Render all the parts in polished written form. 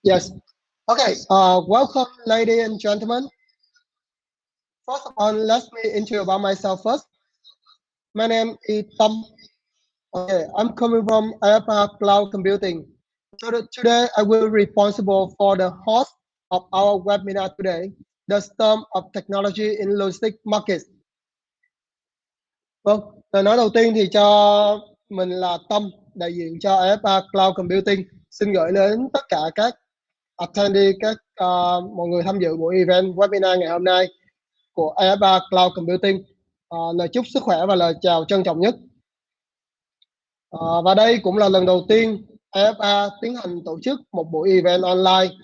Yes. Okay. Welcome, ladies and gentlemen. First of all, let me introduce about myself first. My name is Tom. Okay, I'm coming from IOPS Cloud Computing. Today, I will be responsible for the host of our webinar today, the STEM of Technology in Logistic Markets. Vâng, lời nói đầu tiên thì cho mình là Tâm, đại diện cho IOPS Cloud Computing. Xin gửi đến tất cả các attendee, mọi người tham dự buổi event webinar ngày hôm nay của IOPS Cloud Computing. Lời chúc sức khỏe và lời chào trân trọng nhất. Và đây cũng là lần đầu tiên IFA tiến hành tổ chức một buổi event online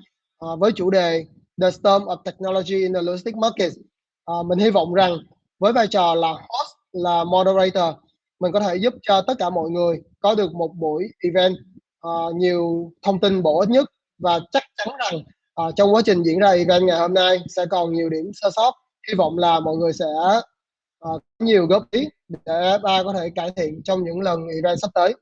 với chủ đề The Storm of Technology in the Logistic Market. Mình hy vọng rằng với vai trò là host, là moderator, mình có thể giúp cho tất cả mọi người có được một buổi event nhiều thông tin bổ ích nhất, và chắc chắn rằng trong quá trình diễn ra event ngày hôm nay sẽ còn nhiều điểm sơ sót. Hy vọng là mọi người sẽ có nhiều góp ý để IFA có thể cải thiện trong những lần event sắp tới.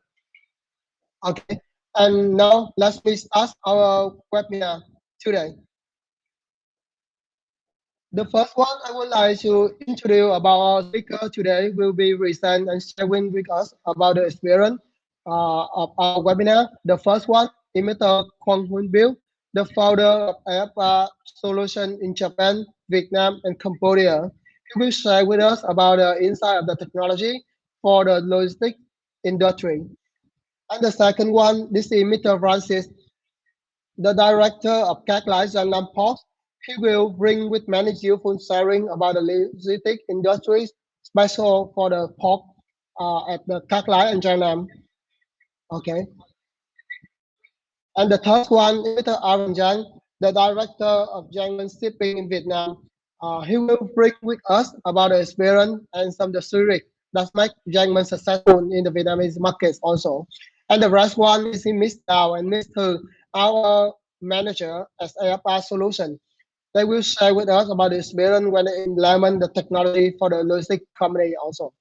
Okay, and now let's start our webinar today. The first one I would like to introduce about our speaker today will be present and sharing with us about the experience of our webinar. The first one is Mr. Kwang Hoon Bill, the founder of IFA Solution in Japan, Vietnam, and Cambodia. He will share with us about the insight of the technology for the logistics industry. And the second one, this is Mr. Francis, the director of Contactless Gangnam Park. He will bring with many useful sharing about the logistic industries, special for the port at the Contactless and Gangnam. Okay. And the third one is Mr. Aaron Zhang, the director of Jiangmen Shipping in Vietnam. He will bring with us about the experience and some of the series that make Jiangmen successful in the Vietnamese markets also. And the last one is Ms. Dao and Mr. our manager as AFR Solution. They will share with us about the experience when they implement the technology for the logistic company also.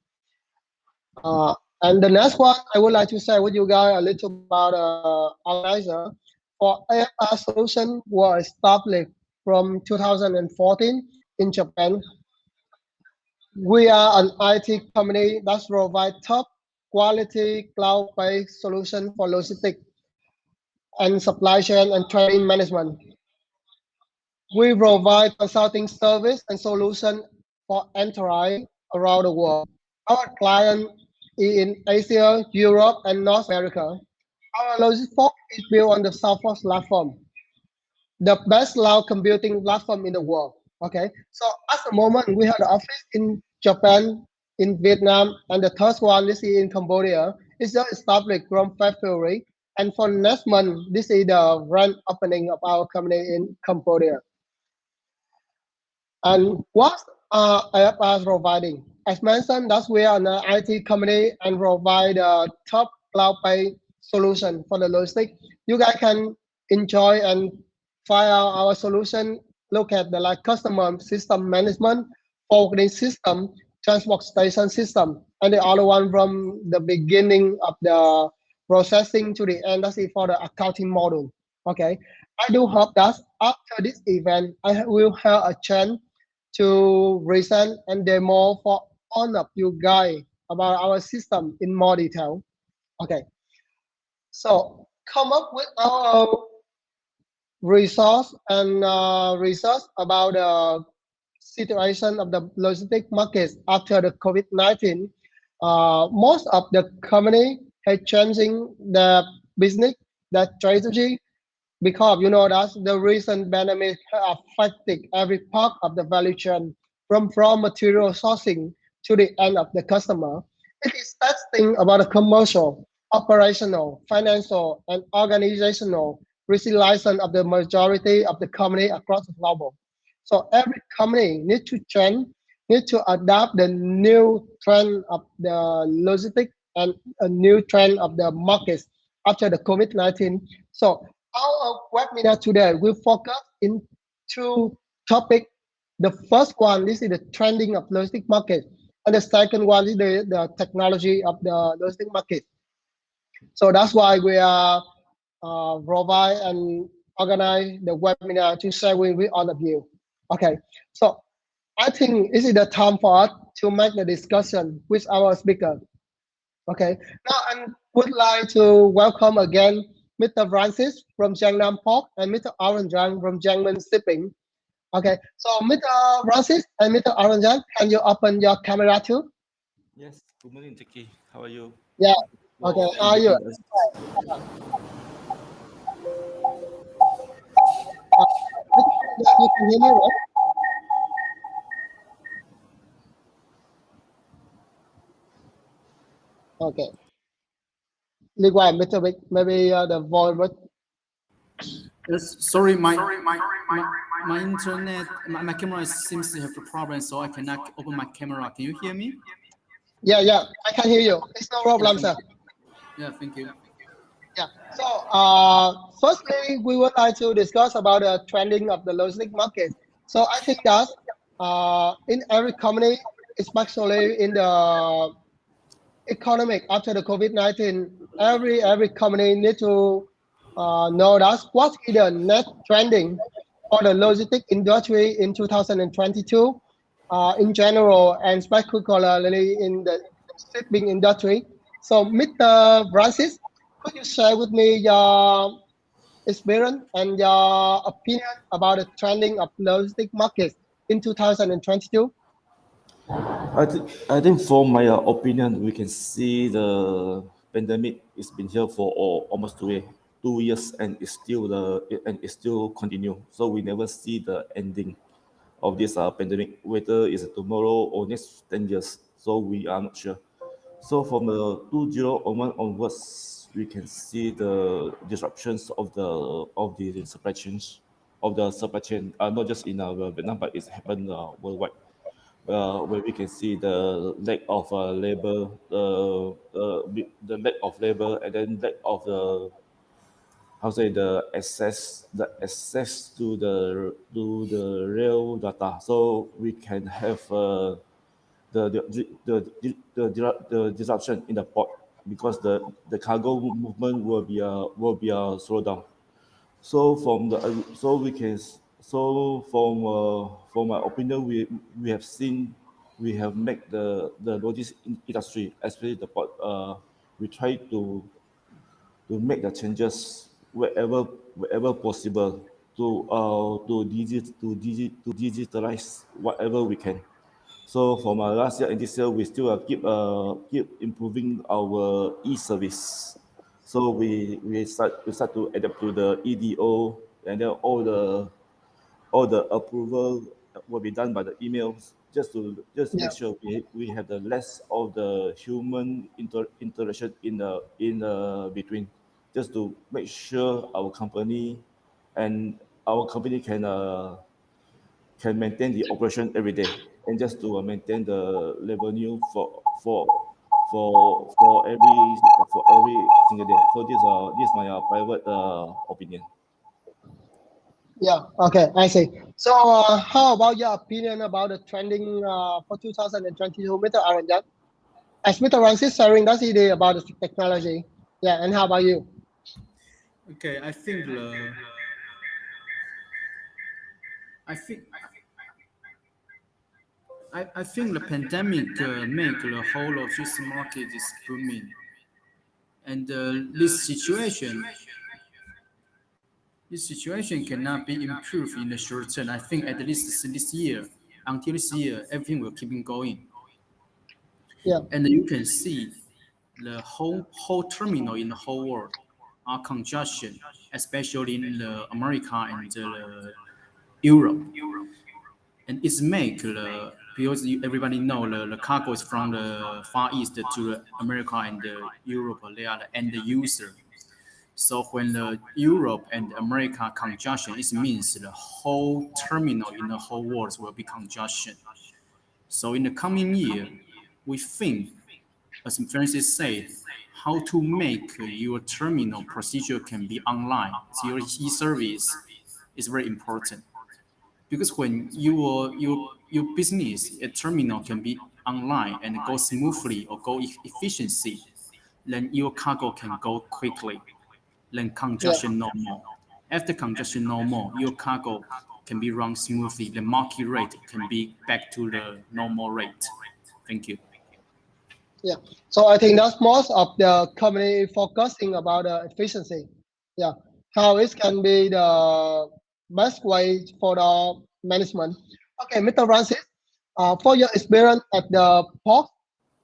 And the next one, I would like to share with you guys a little about organizer. For AFR Solution was established from 2014 in Japan. We are an IT company that provides top quality cloud-based solution for logistics and supply chain and training management. We provide consulting service and solution for enterprise around the world. Our client is in Asia, Europe, and North America. Our logistics is built on the Salesforce platform, the best cloud computing platform in the world. Okay, so at the moment we have the office in Japan, in Vietnam, and the third one is in Cambodia. It's just established from February, and for next month, this is the grand opening of our company in Cambodia. And what IFR is providing? As mentioned, that we are an IT company and provide a top cloud-based solution for the logistics. You guys can enjoy and find out our solution. Look at the customer system management, forwarding system, transport station system, and the other one from the beginning of the processing to the end. That's it for the accounting model. Okay, I do hope that after this event, I will have a chance to present and demo for all of you guys about our system in more detail. Okay, so come up with our resource and research about the situation of the logistic markets after the COVID-19. Most of the company are changing the business, the strategy, because you know that the recent pandemic affected every part of the value chain, from raw material sourcing to the end of the customer. It is testing about the commercial, operational, financial, and organizational resilience of the majority of the company across the globe. So every company needs to change, needs to adapt the new trend of the logistics and a new trend of the markets after the COVID-19. So our webinar today will focus in two topics. The first one, this is the trending of logistic market, and the second one is the technology of the logistic market. So that's why we are provide and organize the webinar to share with all of you. Okay, so I think this is the time for us to make the discussion with our speaker. Okay, now I would like to welcome again Mr. Francis from Jiangnan Port and Mr. Aaron Zhang from Jiangmen Shipping. Okay, so Mr. Francis and Mr. Aaron Zhang, can you open your camera too? Yes, good morning, Jackie. How are you? Yeah, okay, how are you? You can hear me, right? Okay. Likewise, Mr. Vic, maybe the voice was... Yes, sorry, my internet, my camera seems to have a problem, so I cannot open my camera. Can you hear me? Yeah, I can hear you. It's no problem, sir. Yeah, thank you. Yeah. So, firstly, we would like to discuss about the trending of the logistic market. So, I think that in every company, especially in the economic after the COVID-19, every company need to know that what is the net trending for the logistic industry in 2022 in general and particularly in the shipping industry. So, Mr. Francis, could you share with me your experience and your opinion about the trending of logistic markets in 2022? I think from my opinion, we can see the pandemic has been here for almost 2 years, and it's still continue. So we never see the ending of this pandemic, whether it's tomorrow or next 10 years. So we are not sure. So from the 2001 onwards, we can see the disruptions of the supply chains not just in Vietnam, but it's happened worldwide. Where we can see the lack of labor, the lack of labor, and then lack of the access to the real data, so we can have the disruption in the port, because the cargo movement will be slowed down. So from my opinion, we have seen, we have made the logistics industry, especially the port. We try to make the changes wherever possible to digitalize whatever we can. So from last year and this year, we still keep improving our e-service. So we start to adapt to the EDO, and then all the approval will be done by the emails, just to make sure we have the less of the human interaction in the between, just to make sure our company can maintain the operation every day, and just to maintain the revenue for every single day. So this is my private opinion. Yeah, okay, I see. So, how about your opinion about the trending for 2022, Mr. Aaron? As Mr. Francis sharing that idea about the technology. Yeah, and how about you? Okay, I think the pandemic make the whole logistics market is booming, and this situation cannot be improved in the short term. I think at least this year, until this year, everything will keep going. Yeah. And you can see the whole terminal in the whole world are congestion, especially in the America and Europe. And it's because everybody know the cargo is from the Far East to America and Europe. They are the end user. So when the Europe and America congestion, it means the whole terminal in the whole world will be congestion. So in the coming year, we think, as Francis said, how to make your terminal procedure can be online. So your e-service is very important, because when your business a terminal can be online and go smoothly or go efficiency, then your cargo can go quickly, then congestion no more. After congestion no more, your cargo can be run smoothly. The market rate can be back to the normal rate. Thank you. Yeah. So I think that's most of the company focusing about the efficiency. Yeah. How it can be the best way for the management. Okay, Mr. Francis, for your experience at the port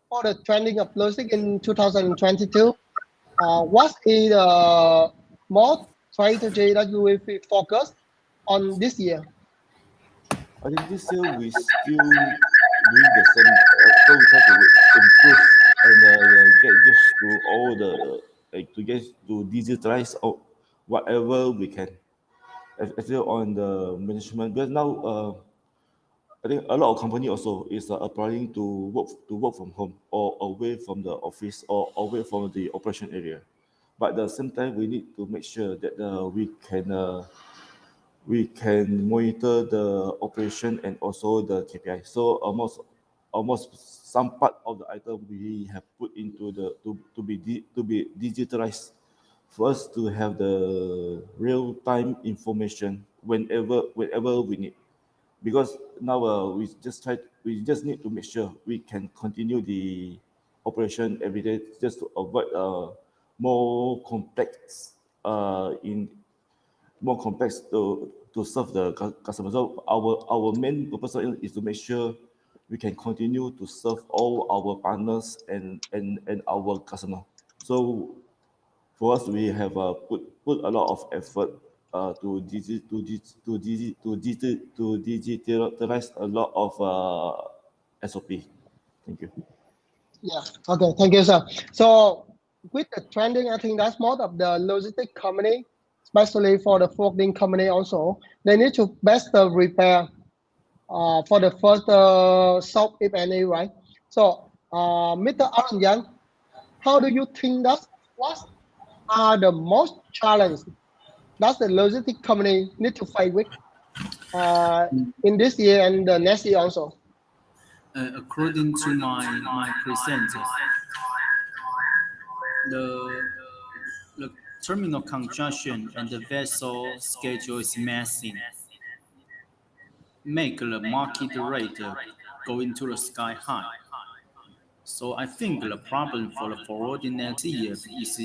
for the trending of logistics in 2022, what is the most strategy that you will focus on this year? I think this year we still doing the same. So we try to improve and get used to all the to get to digitalize whatever we can, especially on the management. Because now I think a lot of company also is applying to work from home or away from the office or away from the operation area. But at the same time, we need to make sure that we can monitor the operation and also the KPI. So almost some part of the item we have put into the to be digitalized for us to have the real time information whenever we need. Because now we just need to make sure we can continue the operation every day just to avoid more complex to serve the customer. So our main purpose is to make sure we can continue to serve all our partners and our customer. So for us, we have put a lot of effort to digitalize a lot of SOP. Thank you. Yeah. Okay. Thank you, sir. So with the trending, I think that's most of the logistic company, especially for the forwarding company also, they need to best repair for the first stop, if any, right? So, Mr. Aaron Young, how do you think that what are the most challenges that the logistic company need to fight with in this year and the next year also? According to my presenter, the terminal congestion and the vessel schedule is messy. Make the market rate go into the sky high. So I think the problem for the forwarding next year is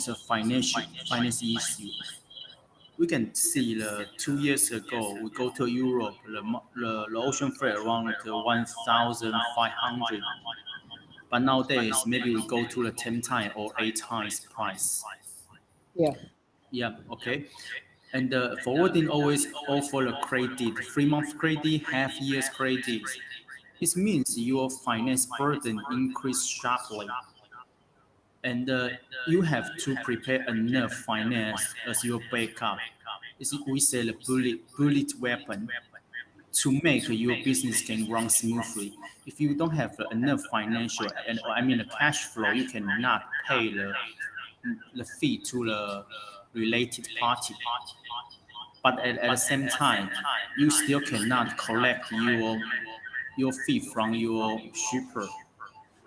a finance issue. We can see 2 years ago we go to Europe, the ocean freight around 1,500, but nowadays maybe we go to the 10 times or 8 times price. Yeah. Yeah. Okay. And forwarding always offer a credit, 3-month credit, half year's credit. This means your finance burden increase sharply, and you have to prepare enough finance as your backup. We say a bullet weapon to make your business can run smoothly. If you don't have enough financial and the cash flow, you cannot pay the fee to the related party. But at the same time, you still cannot collect your fee from your shipper.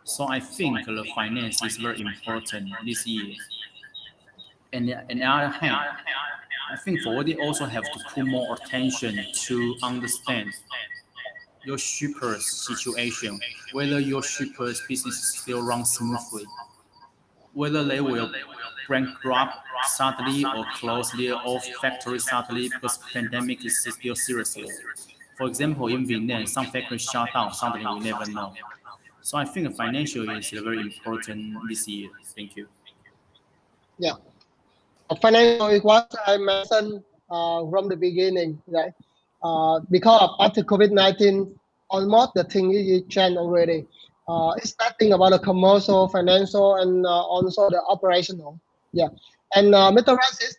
So I think the finance is very important this year. And on the other hand, I think forwarding also have to put more attention to understand your shipper's situation, whether your shipper's business still runs smoothly, whether they will bankrupt suddenly or close their off factory suddenly because pandemic is still serious. For example, in Vietnam, some factories shut down suddenly, we never know. So I think financial is very important this year. Thank you. Yeah. Financial is what I mentioned from the beginning, right? Because after COVID-19, almost the thing is changed already. It's starting about the commercial, financial, and also the operational. Yeah. And Mr. Francis,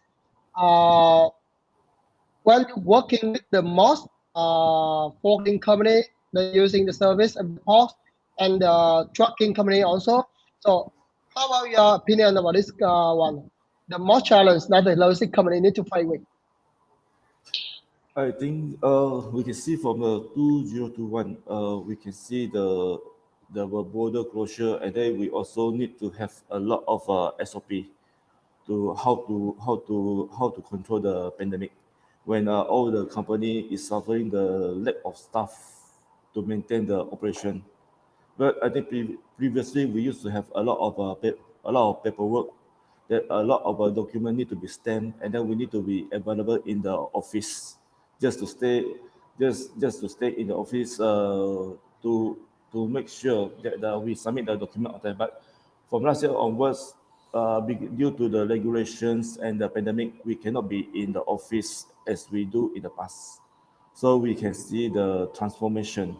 when you're working with the most forwarding company, they're using the service of the port and the trucking company also. So how about your opinion about this one? The most challenge that the logistic company need to fight with? I think we can see from the 2021, we can see the border closure, and then we also need to have a lot of SOP to how to control the pandemic when all the company is suffering the lack of staff to maintain the operation. But I think previously we used to have a lot of paperwork, that a lot of document need to be stamped, and then we need to be available in the office just to stay in the office to make sure that we submit the document on time. But from last year onwards, due to the regulations and the pandemic, we cannot be in the office as we do in the past. So we can see the transformation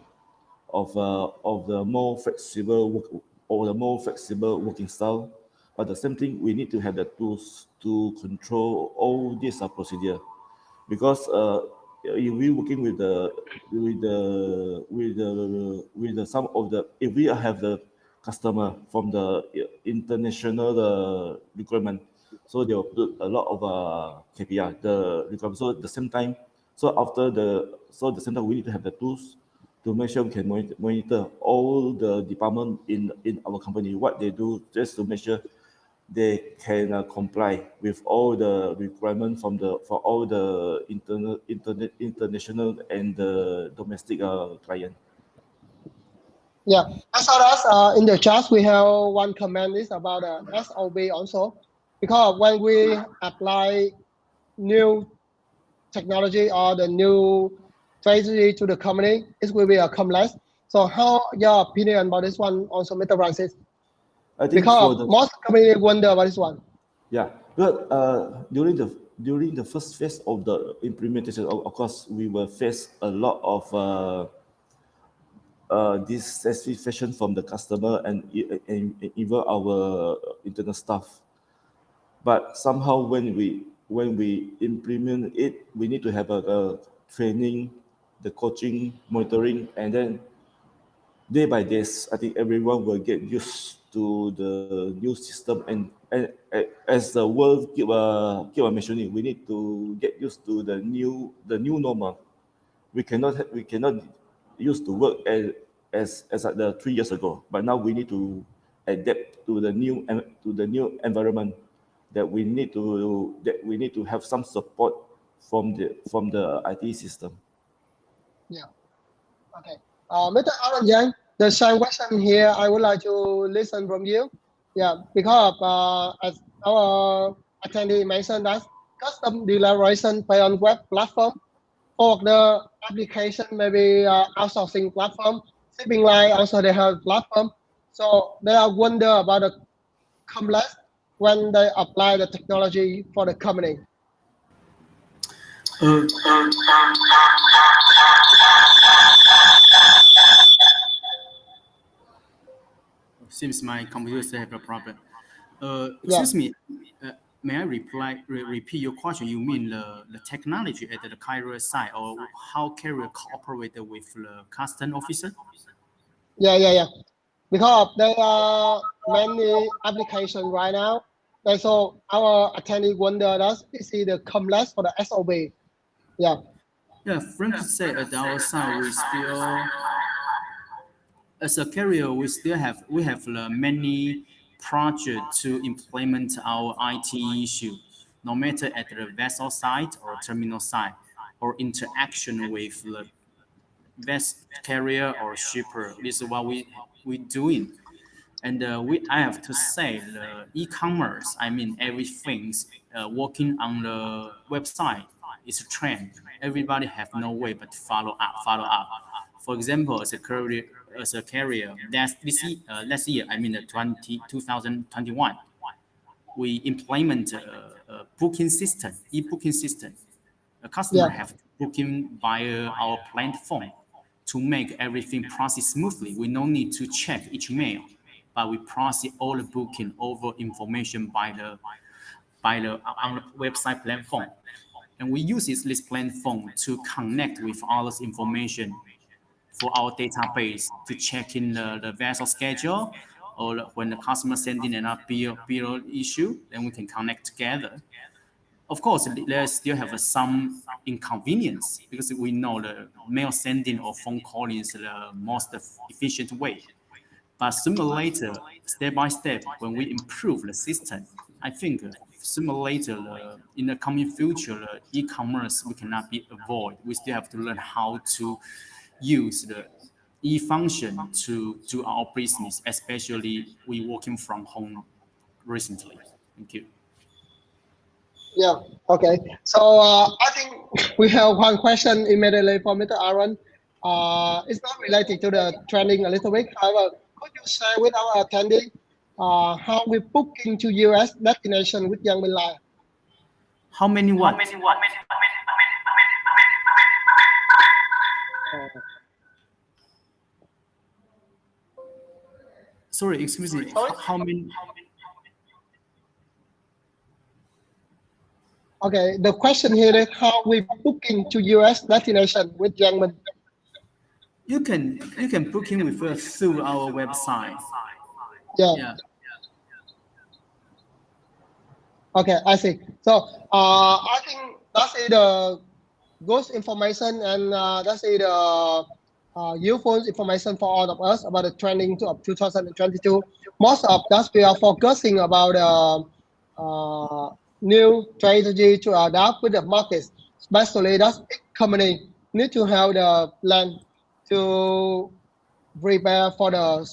of the more flexible working style. But the same thing, we need to have the tools to control all these procedure, because if we working with some of the, if we have the customer from the international requirement, so they will put a lot of KPI the requirement. So at the same time, the same time we need to have the tools to make sure we can monitor all the department in our company, what they do, just to make sure they can comply with all the requirements for all the international and the domestic client. Yeah, as well as in the chat, we have one comment is about SOB also, because when we apply new technology or the new strategy to the company, it will be a complex. So how your opinion about this one also, Mr. Francis? I think because most companies wonder about this one. Yeah, but during the first phase of the implementation, of course, we will face a lot of dissatisfaction from the customer and even our internal staff. But somehow when we implement it, we need to have a training, the coaching, monitoring, and then day by day, I think everyone will get used to the new system, and as the world keep mentioning, we need to get used to the new normal. We cannot used to work as like the 3 years ago, but now we need to adapt to the new environment, that we need to have some support from the IT system. Yeah. Okay. Mr. Aaron Yang, the same question here, I would like to listen from you. Yeah, because as our attendee mentioned that custom declaration pay on web platform, for the application maybe outsourcing platform, shipping line also they have platform. So they are wonder about the complex when they apply the technology for the company. Seems my computer have a problem. Excuse me. May I repeat your question? You mean the technology at the carrier side, or how carrier cooperate with the custom officer? Yeah. Because there are many applications right now. And so our attendee wonder does we see the complex for the SOB. Yeah. Yeah, frankly say at our side, we still, as a carrier, we have many projects to implement our IT issue, no matter at the vessel side or terminal side, or interaction with the vessel carrier or shipper. This is what we doing. And I have to say, the e-commerce, I mean, everything's working on the website is a trend. Everybody have no way but to follow up. For example, as a carrier, last year, I mean, 2021, we implement a booking system, e-booking system. A customer have booking via our platform to make everything process smoothly. We no need to check each mail, but we process all the booking over information on the website platform. And we use this platform to connect with all this information for our database to check in the vessel schedule, or when the customer sending an bill issue, then we can connect together. Of course, there still have some inconvenience, because we know the mail sending or phone calling is the most efficient way. But sooner or later, step by step, when we improve the system, I think sooner or later, in the coming future, e-commerce we cannot be avoid. We still have to learn how to use the e-function to do our business, especially we working from home recently. Thank you. Yeah. Okay. So I think we have one question immediately for Mr. Aaron. It's not related to the trending a little bit. However, could you share with our attendee how we book into US destination with Young Life? How many what? Sorry, excuse me. How many? Okay, the question here is how we book into US destination with Young. You can book in with us through our website. Yeah. Okay, I see. So I think that's the good information, and that's the useful information for all of us about the trending of 2022. Most of us we are focusing about new strategy to adapt with the markets, especially that big company need to have the plan to prepare for the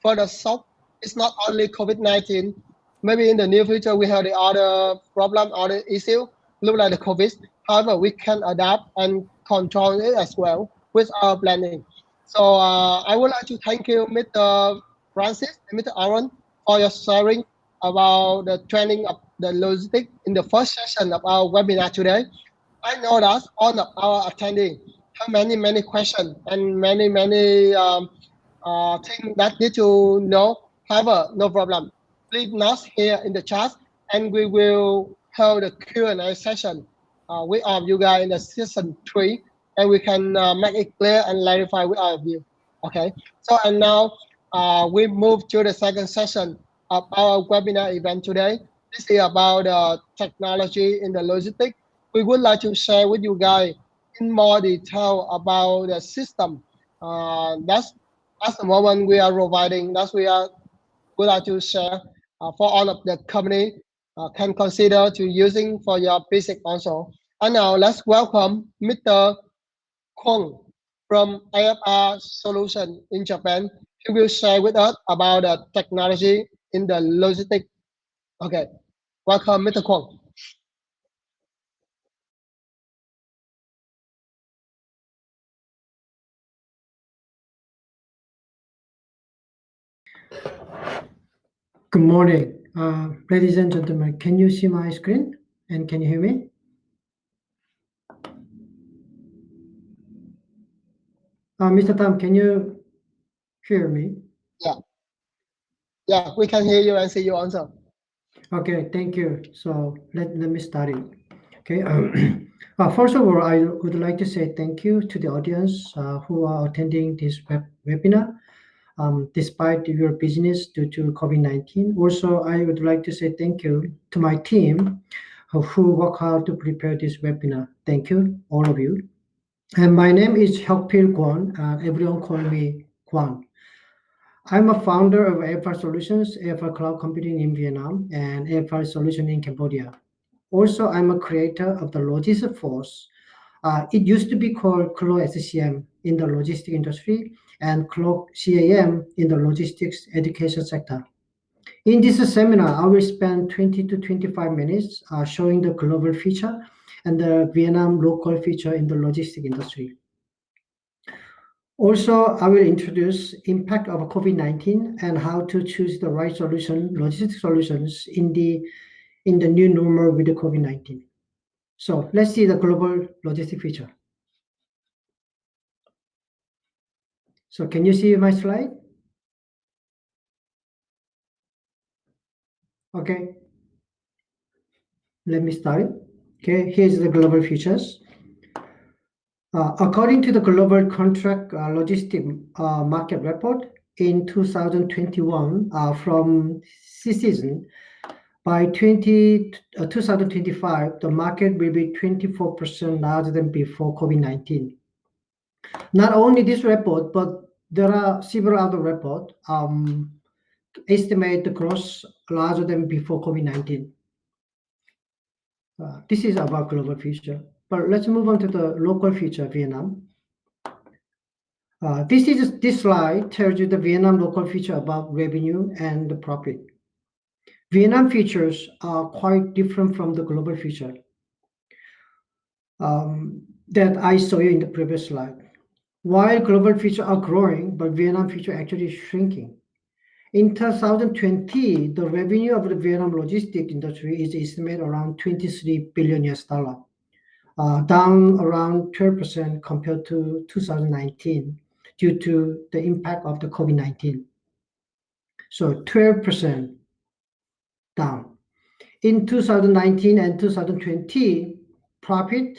further shock. It's not only COVID-19. Maybe in the near future we have the other problem, other issue, look like the COVID. However, we can adapt and control it as well with our planning. So I would like to thank you, Mr. Francis and Mr. Aaron, for your sharing about the training of the logistics in the first session of our webinar today. I know that all of our attendees have many questions and many things that need to know. However, no problem. Please note here in the chat, and we will hold a Q&A session with all of you guys in the session 3, and we can make it clear and clarify with all of you. Okay. So and now we move to the second session of our webinar event today. This is about technology in the logistics. We would like to share with you guys in more detail about the system. That's the moment we are providing. That's we would like to share for all of the company can consider to using for your basic also. And now let's welcome Mr. Kwon from IFR Solution in Japan. He will share with us about the technology in the logistics. Okay, welcome, Mr. Kwon. Good morning, ladies and gentlemen. Can you see my screen and can you hear me? Mr. Tam, can you hear me? Yeah, we can hear you and see you also. Okay, thank you. So let me start it. Okay. First of all, I would like to say thank you to the audience who are attending this webinar. Despite your business due to COVID-19. Also, I would like to say thank you to my team who work hard to prepare this webinar. Thank you, all of you. And my name is Hyokpil Kwon. Everyone call me Kwon. I'm a founder of AFR Solutions, AFR Cloud Computing in Vietnam, and AFR Solution in Cambodia. Also, I'm a creator of the Logistic Force. It used to be called CLO SCM in the logistics industry and CLO CAM in the logistics education sector. In this seminar, I will spend 20 to 25 minutes showing the global feature and the Vietnam local feature in the logistics industry. Also, I will introduce impact of COVID-19 and how to choose the right solution, logistics solutions in the new normal with the COVID-19. So let's see the global logistic feature. So can you see my slide? Okay. Let me start. Okay, here's the global features. According to the Global Contract Logistic Market Report in 2021 from season, by 2025, the market will be 24% larger than before COVID-19. Not only this report, but there are several other reports estimate the growth larger than before COVID-19. This is about global future. But let's move on to the local future, Vietnam. This slide tells you the Vietnam local feature about revenue and the profit. Vietnam features are quite different from the global feature that I showed you in the previous slide. While global features are growing, but Vietnam feature actually is shrinking. In 2020, the revenue of the Vietnam logistic industry is estimated around $23 billion US, down around 12% compared to 2019 due to the impact of the COVID-19. So 12% down. In 2019 and 2020, profit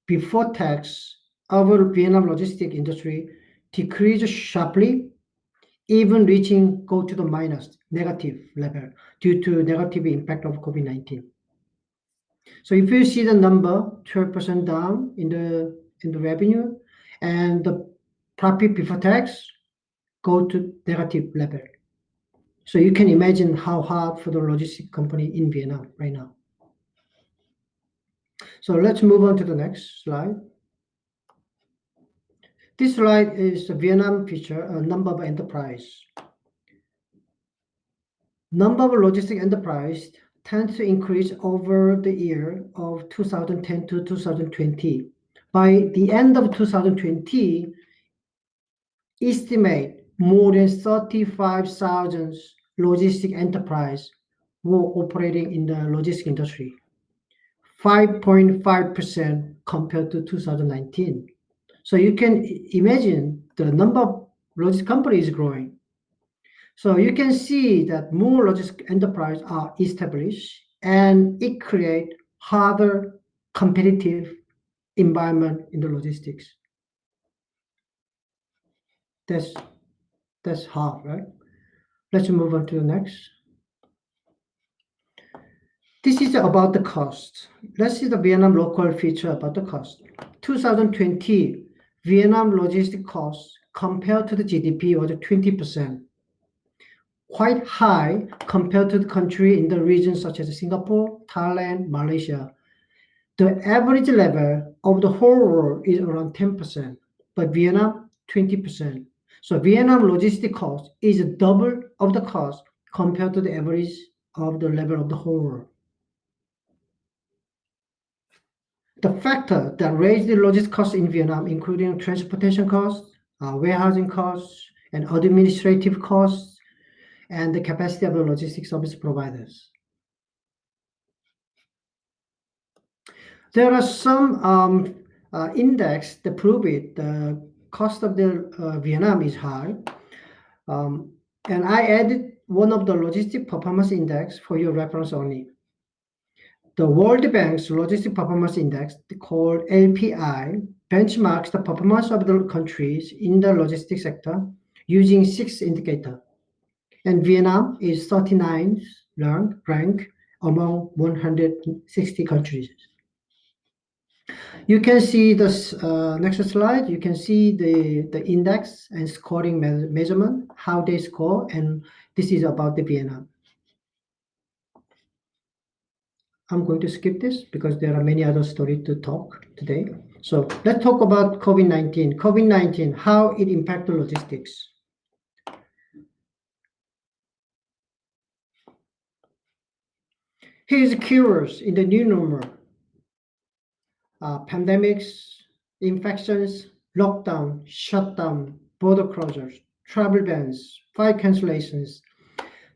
before tax of the Vietnam logistic industry decreased sharply, even reaching go to the minus negative level due to negative impact of COVID-19. So if you see the number 12% down in the revenue, and the profit before tax go to negative level. So you can imagine how hard for the logistic company in Vietnam right now. So let's move on to the next slide. This slide is the Vietnam feature, a number of enterprise. Number of logistic enterprise tends to increase over the year of 2010 to 2020. By the end of 2020, estimate more than 35,000 logistic enterprise were operating in the logistic industry, 5.5% compared to 2019. So you can imagine the number of logistic companies is growing. So you can see that more logistic enterprises are established, and it creates harder competitive environment in the logistics. That's hard, right? Let's move on to the next. This is about the cost. Let's see the Vietnam local feature about the cost. 2020, Vietnam logistic costs compared to the GDP was 20%. Quite high compared to the country in the region such as Singapore, Thailand, Malaysia. The average level of the whole world is around 10%, but Vietnam 20%. So Vietnam logistic cost is double of the cost compared to the average of the level of the whole world. The factor that raised the logistic costs in Vietnam, including transportation costs, warehousing costs, and administrative costs, and the capacity of the logistics service providers. There are some index that prove it. The cost of the Vietnam is high. And I added one of the logistic performance index for your reference only. The World Bank's Logistic Performance Index, called LPI, benchmarks the performance of the countries in the logistics sector using 6 indicators. And Vietnam is 39th rank among 160 countries. You can see this next slide. You can see the index and scoring measurement, how they score, and this is about the Vietnam. I'm going to skip this because there are many other stories to talk today. So let's talk about COVID-19. COVID-19, how it impacted logistics. Here's keywords in the new normal. Pandemics, infections, lockdown, shutdown, border closures, travel bans, flight cancellations,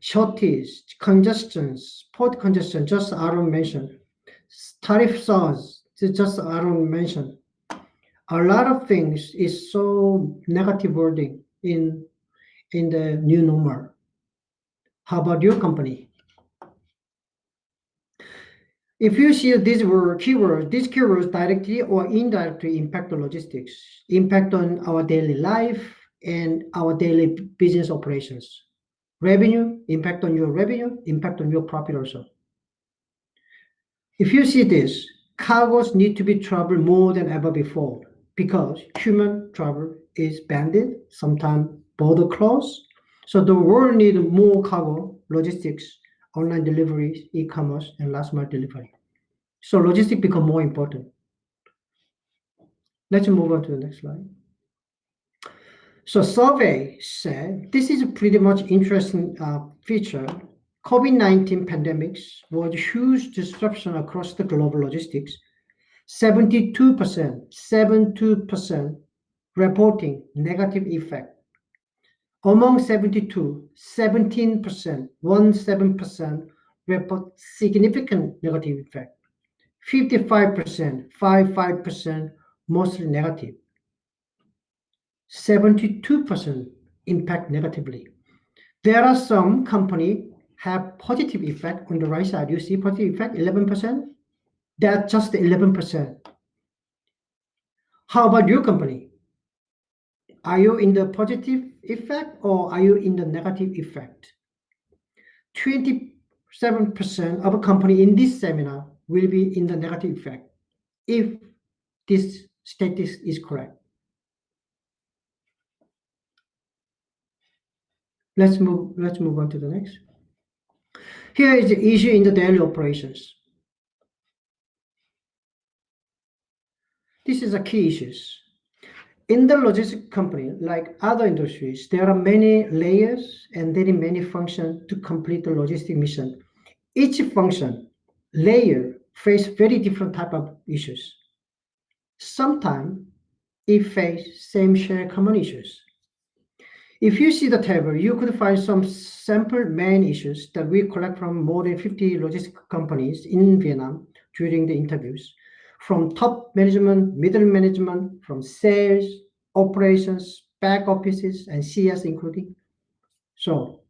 shortage, congestions, port congestion, just Aaron mentioned, tariff surge, just Aaron mentioned. A lot of things is so negative wording in the new normal. How about your company? If you see these keywords directly or indirectly impact the logistics, impact on our daily life and our daily business operations. Revenue, impact on your revenue, impact on your profit also. If you see this, cargos need to be traveled more than ever before because human travel is banned, sometimes border closed. So the world needs more cargo, logistics, online deliveries, e-commerce, and last mile delivery. So logistics become more important. Let's move on to the next slide. So survey said this is a pretty much interesting feature. COVID-19 pandemics was a huge disruption across the global logistics. 72% reporting negative effect. Among 72, 17%, 17% report significant negative effect. 55%, 55% mostly negative. 72% impact negatively. There are some companies have positive effect on the right side. You see positive effect, 11%? That's just 11%. How about your company? Are you in the positive effect or are you in the negative effect? 27% of a company in this seminar will be in the negative effect if this status is correct. Let's move on to the next. Here is the issue in the daily operations. This is a key issues. In the logistics company, like other industries, there are many layers and very many functions to complete the logistic mission. Each function, layer, face very different type of issues. Sometimes it face same share common issues. If you see the table, you could find some sample main issues that we collect from more than 50 logistics companies in Vietnam during the interviews. From top management, middle management, from sales, operations, back offices, and CS including. So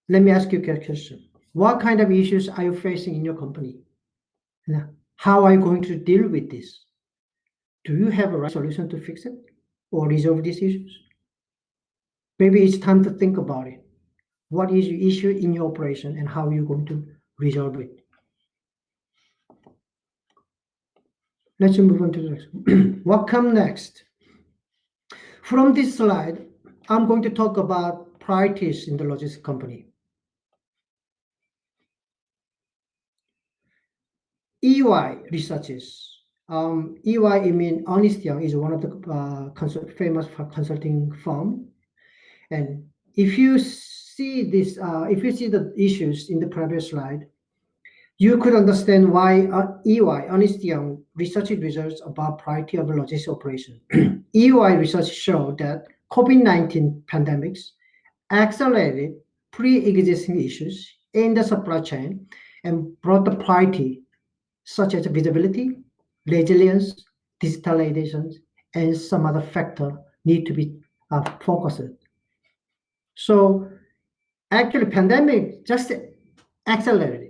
let me ask you a question. What kind of issues are you facing in your company? How are you going to deal with this? Do you have a right solution to fix it or resolve these issues? Maybe it's time to think about it. What is your issue in your operation and how are you going to resolve it? Let's move on to the next. What comes next? From this slide, I'm going to talk about priorities in the logistics company. EY researches. EY, I mean, Ernst & Young is one of the famous consulting firm. And if you see this, if you see the issues in the previous slide, you could understand why EY, Ernst & Young, research results about priority of logistics operation. EY research showed that COVID-19 pandemics accelerated pre-existing issues in the supply chain and brought the priority such as visibility, resilience, digitalization, and some other factor need to be focused. So actually pandemic just accelerated.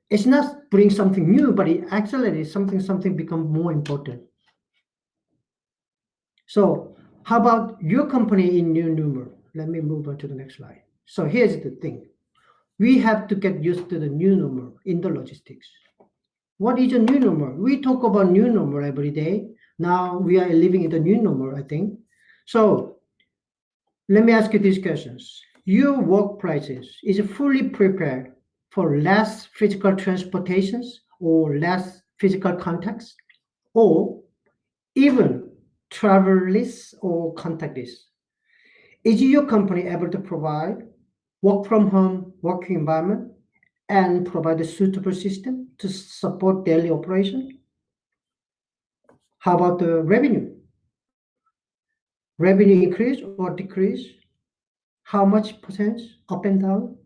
It's not bring something new, but it accelerated something become more important. So how about your company in new normal? Let me move on to the next slide. So here's the thing. We have to get used to the new normal in the logistics. What is a new normal? We talk about new normal every day. Now we are living in the new normal, I think. So let me ask you these questions. Your workplaces is fully prepared for less physical transportations or less physical contacts, or even travel-less or contactless? Is your company able to provide work from home working environment and provide a suitable system to support daily operation? How about the revenue? Revenue increase or decrease? How much percent up and down?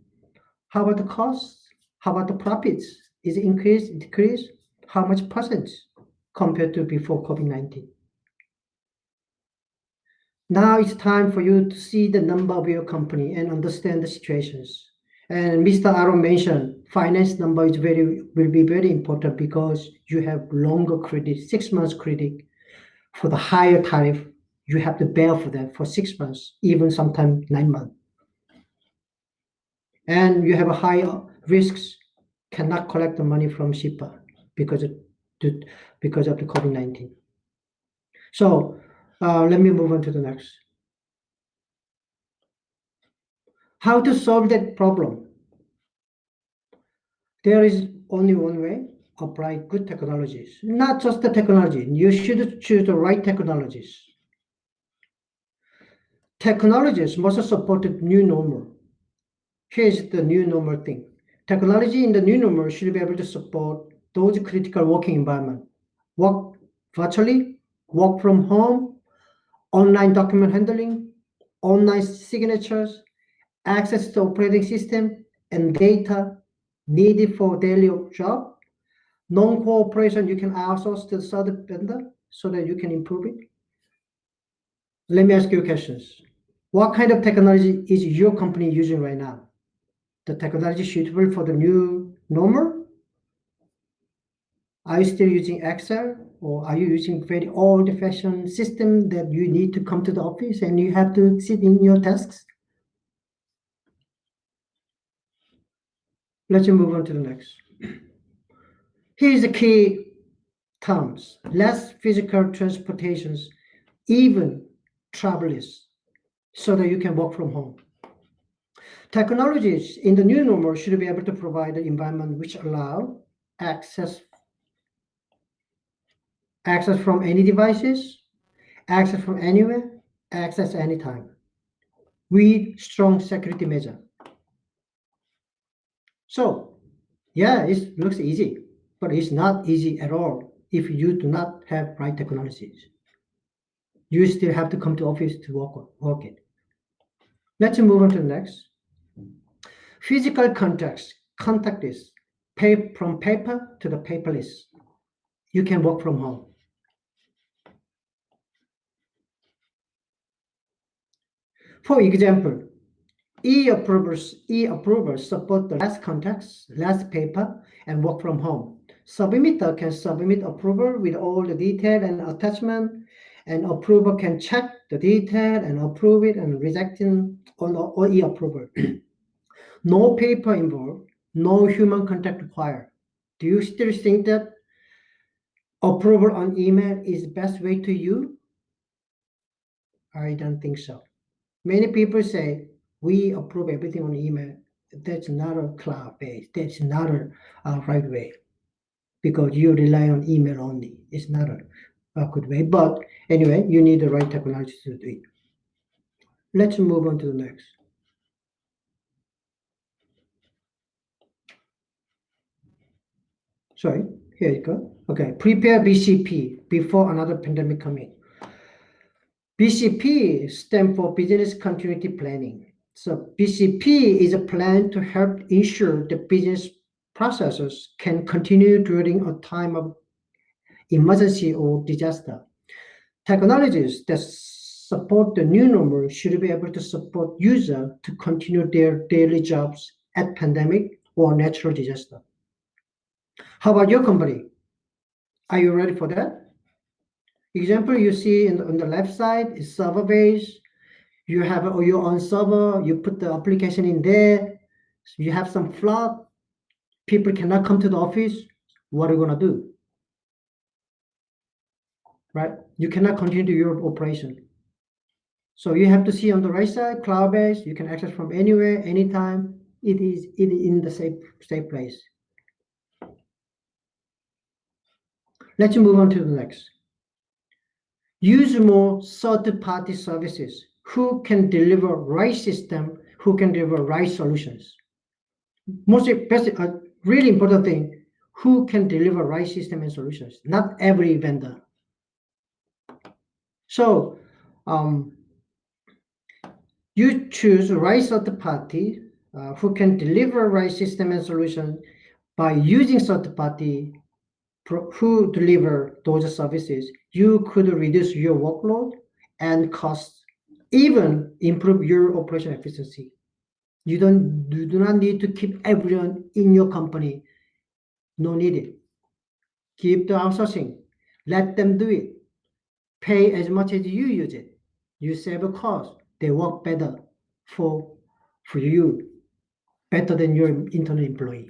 How about the costs? How about the profits? Is it increase, decrease? How much percent compared to before COVID-19? Now it's time for you to see the number of your company and understand the situations. And Mr. Aaron mentioned finance number will be very important because you have longer credit, 6 months credit. For the higher tariff, you have to bear for that for 6 months, even sometimes 9 months. And you have a higher risks, cannot collect the money from shipper because of the COVID-19. So let me move on to the next. How to solve that problem? There is only one way, apply good technologies. Not just the technology. You should choose the right technologies. Technologies must support the new normal. Here's the new normal thing. Technology in the new normal should be able to support those critical working environment. Work virtually, work from home, online document handling, online signatures, access to operating system and data needed for daily job. Non-cooperation, you can outsource to the third vendor so that you can improve it. Let me ask you questions. What kind of technology is your company using right now? The technology suitable for the new normal? Are you still using Excel, or are you using very old-fashioned system that you need to come to the office and you have to sit in your desks? Let's move on to the next. Here's the key terms: less physical transportations, even travelers, so that you can work from home. Technologies in the new normal should be able to provide an environment which allow access from any devices, access from anywhere, access anytime, with strong security measure. So, yeah, it looks easy, but it's not easy at all if you do not have right technologies. You still have to come to office to work it. Let's move on to the next. Physical contactless, from paper to the paperless. You can work from home. For example, e-approvers support the less contacts, less paper, and work from home. Submitter can submit approval with all the detail and attachment, and approver can check the detail and approve it and reject it on e-approval. No paper involved, no human contact required. Do you still think that approval on email is the best way to you? I don't think so. Many people say we approve everything on email. That's not a cloud-based. That's not a right way, because you rely on email only. It's not a good way. But anyway, you need the right technology to do it. Let's move on to the next. Sorry, here you go. Okay, prepare BCP before another pandemic comes in. BCP stands for Business Continuity Planning. So BCP is a plan to help ensure the business processes can continue during a time of emergency or disaster. Technologies that support the new normal should be able to support users to continue their daily jobs at pandemic or natural disaster. How about your company? Are you ready for that? Example you see on the left side is server base. You have your own server, you put the application in there, so you have some flood, people cannot come to the office. What are you going to do? Right? You cannot continue your operation. So you have to see on the right side, cloud-based, you can access from anywhere, anytime. It is in the safe place. Let's move on to the next. Use more third-party services who can deliver right system, who can deliver right solutions. Most really important thing, who can deliver right system and solutions, not every vendor. So you choose right third party who can deliver right system and solution by using third party who deliver those services. You could reduce your workload and costs, even improve your operation efficiency. You do not need to keep everyone in your company. No need it. Keep the outsourcing. Let them do it. Pay as much as you use it. You save a cost. They work better for you, better than your internal employee.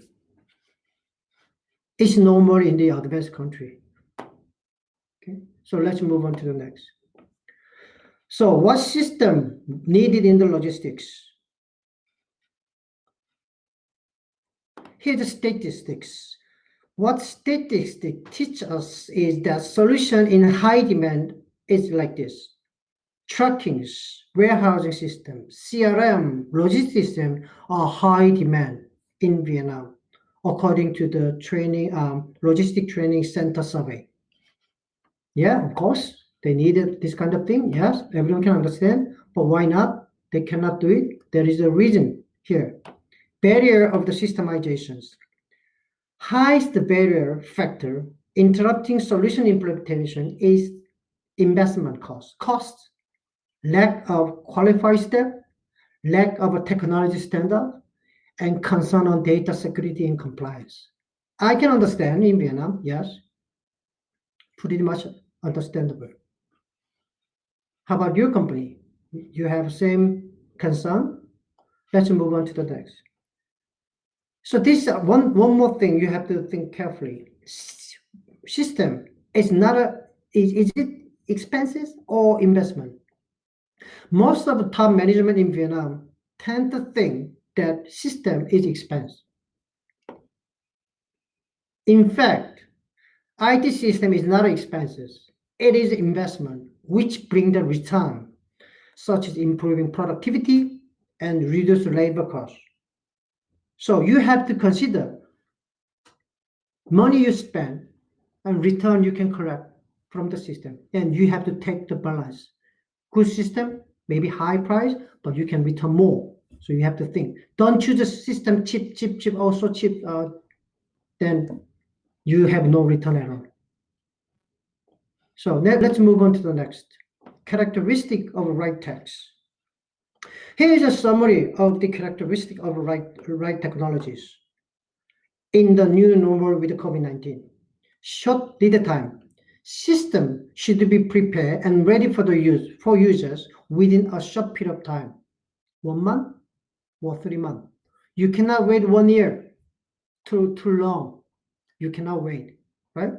It's normal in the advanced country. Okay, so let's move on to the next. So what system needed in the logistics? Here's the statistics. what statistics teach us is that solution in high demand is like this. Trackings, warehousing system, CRM, logistics system are high demand in Vietnam, according to the logistic training center survey. Yeah, of course, they needed this kind of thing. Yes, everyone can understand, but why not? They cannot do it. There is a reason here. Barrier of the systemizations. Highest barrier factor interrupting solution implementation is investment cost, lack of qualified staff, lack of a technology standard, and concern on data security and compliance. I can understand in Vietnam, yes, pretty much understandable. How about your company? You have same concern? Let's move on to the next. So this one more thing you have to think carefully. System is not is it expenses or investment? Most of the top management in Vietnam tend to think that system is expense. In fact, IT system is not expenses. It is investment which bring the return, such as improving productivity and reduce labor costs. So you have to consider money you spend and return you can collect from the system, and you have to take the balance. Good system, maybe high price, but you can return more. So you have to think. Don't choose a system cheap, also cheap. Then you have no return at all. So let's move on to the next. Characteristic of right tax. Here is a summary of the characteristic of right technologies in the new normal with COVID-19. Short lead time. System should be prepared and ready for users within a short period of time. 1 month or 3 months. You cannot wait 1 year. Too long. You cannot wait, right?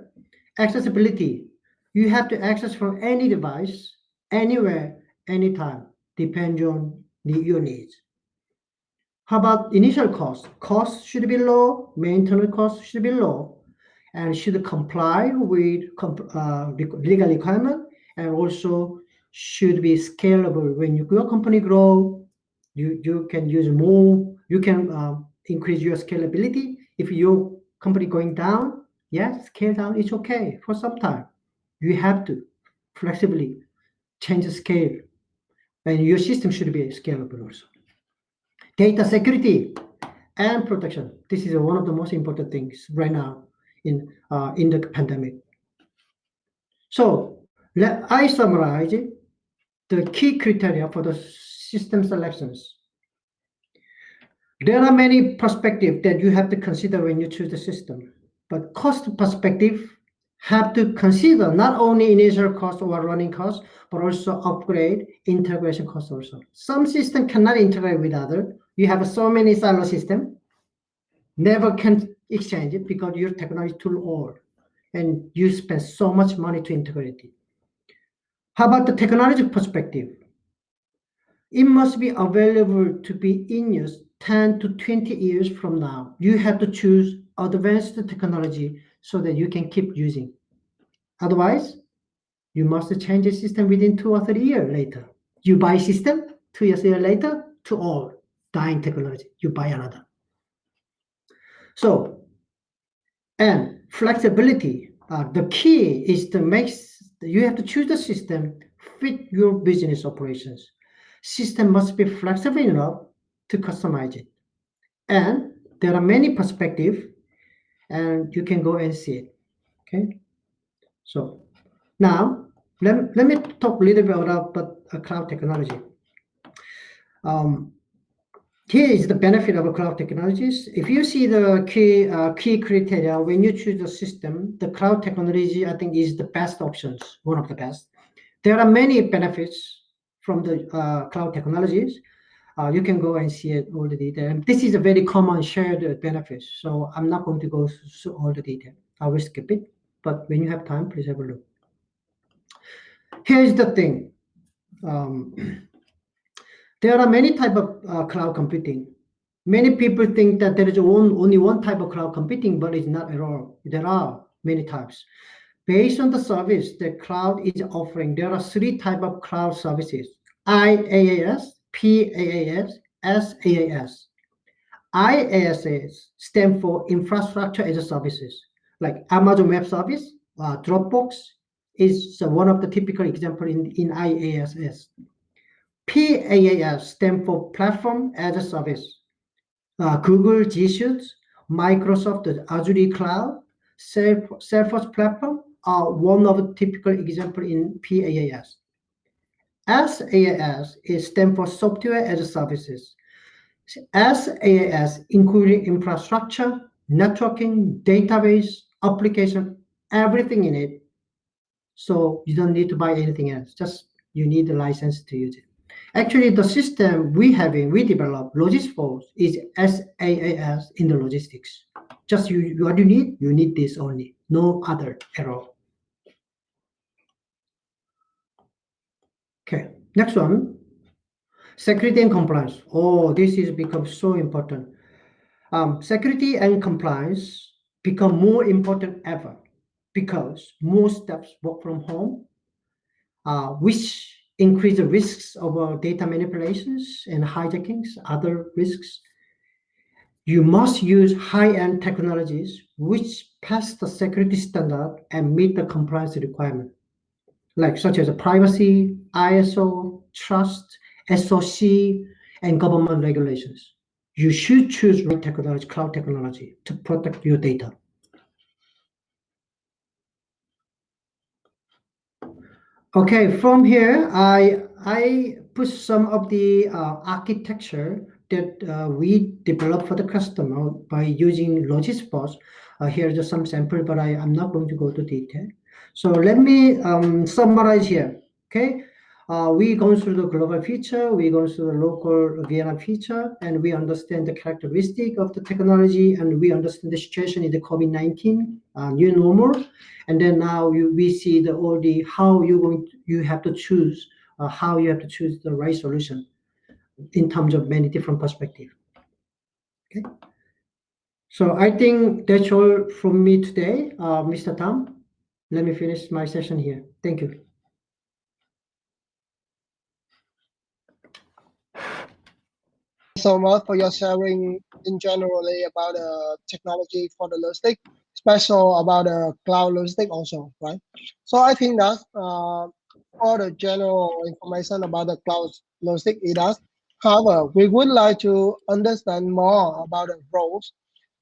Accessibility. You have to access from any device, anywhere, anytime, depending on your needs. How about initial cost? Cost should be low, maintenance cost should be low, and should comply with legal requirement, and also should be scalable. When your company grow, you can use more, you can increase your scalability. If your company going down, yes, scale down, it's okay for some time. You have to flexibly change the scale, and your system should be scalable also. Data security and protection. This is one of the most important things right now in the pandemic. So I summarize the key criteria for the system selections. There are many perspectives that you have to consider when you choose the system, but cost perspective have to consider not only initial cost or running cost, but also upgrade, integration cost also. Some system cannot integrate with other. You have so many silo system, never can exchange it because your technology is too old and you spend so much money to integrate it. How about the technology perspective? It must be available to be in use 10 to 20 years from now. You have to choose advanced technology so that you can keep using. Otherwise, you must change the system within 2 or 3 years later. You buy system, 2 years later, too old, dying technology. You buy another. So, and flexibility. The key is to you have to choose the system fit your business operations. System must be flexible enough to customize it. And there are many perspectives, and you can go and see it. Okay. So now let me talk a little bit about cloud technology. Here is the benefit of cloud technologies. If you see the key criteria when you choose the system, the cloud technology I think is the best options, one of the best. There are many benefits from the cloud technologies. You can go and see it all the detail. And this is a very common shared benefits. So I'm not going to go through all the detail. I will skip it. But when you have time, please have a look. Here's the thing. There are many types of cloud computing. Many people think that there is only one type of cloud computing, but it's not at all. There are many types. Based on the service the cloud is offering, there are 3 types of cloud services: IaaS, PaaS, SaaS. IaaS stand for infrastructure as a services, like Amazon Web Service, Dropbox is one of the typical example in IaaS. PaaS stand for platform as a service. Google G Suite, Microsoft Azure Cloud, Salesforce platform are one of the typical example in PaaS. SaaS is stand for software as a services. SaaS including infrastructure, networking, database, application, everything in it. So you don't need to buy anything else. Just you need the license to use it. Actually, the system we developed, Logistic, is SaaS in the logistics. Just what you need this only, no other at all. Okay, next one, security and compliance. Oh, this is become so important. Security and compliance become more important ever because most staffs work from home, which increase the risks of data manipulations and hijackings, other risks. You must use high-end technologies which pass the security standard and meet the compliance requirement, like such as privacy, ISO, trust, SOC, and government regulations. You should choose right technology, cloud technology, to protect your data. Okay, from here, I put some of the architecture that we developed for the customer by using Logistic. Here's just some sample, but I'm not going to go to detail. So let me summarize here. Okay, we go through the global feature, we go through the local Vienna feature, and we understand the characteristic of the technology, and we understand the situation in the COVID-19 new normal. And then now we see how you have to choose the right solution in terms of many different perspectives. Okay. So I think that's all from me today, Mr. Tam. Let me finish my session here. Thank you. So much for your sharing in generally about technology for the logistic, special about cloud logistic also, right? So I think that for the general information about the cloud logistic it does. However, we would like to understand more about the roles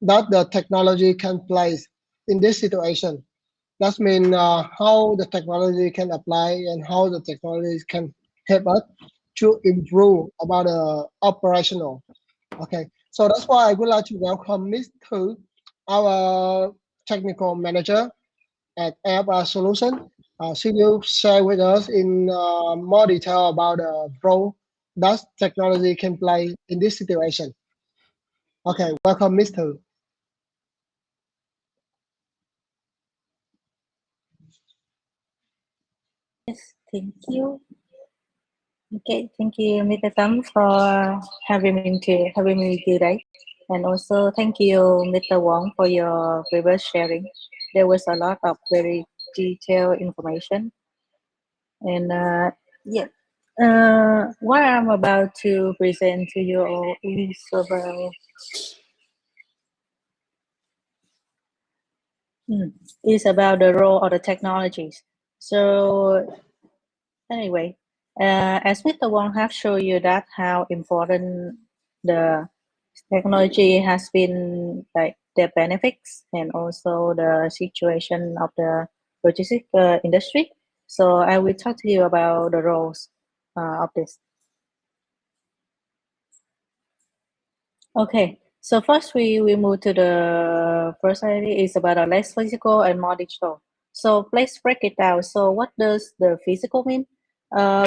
that the technology can play in this situation. That means how the technology can apply and how the technology can help us to improve about the operational. Okay, so that's why I would like to welcome Ms. Thu, our technical manager at IOPS Solution. She will share with us in more detail about the role that technology can play in this situation. Okay, welcome, Ms. Thu. Yes, thank you. Okay, thank you, Mr. Tam, for having me today, and also thank you, Mr. Wong, for your previous sharing. There was a lot of very detailed information, and yeah, what I'm about to present to you all is about the role of the technologies. So anyway, as Mr. Wong have shown you that how important the technology has been, like the benefits and also the situation of the logistics industry. So I will talk to you about the roles of this. Okay, so first we move to the first idea is about a less physical and more digital. So let's break it down. So what does the physical mean?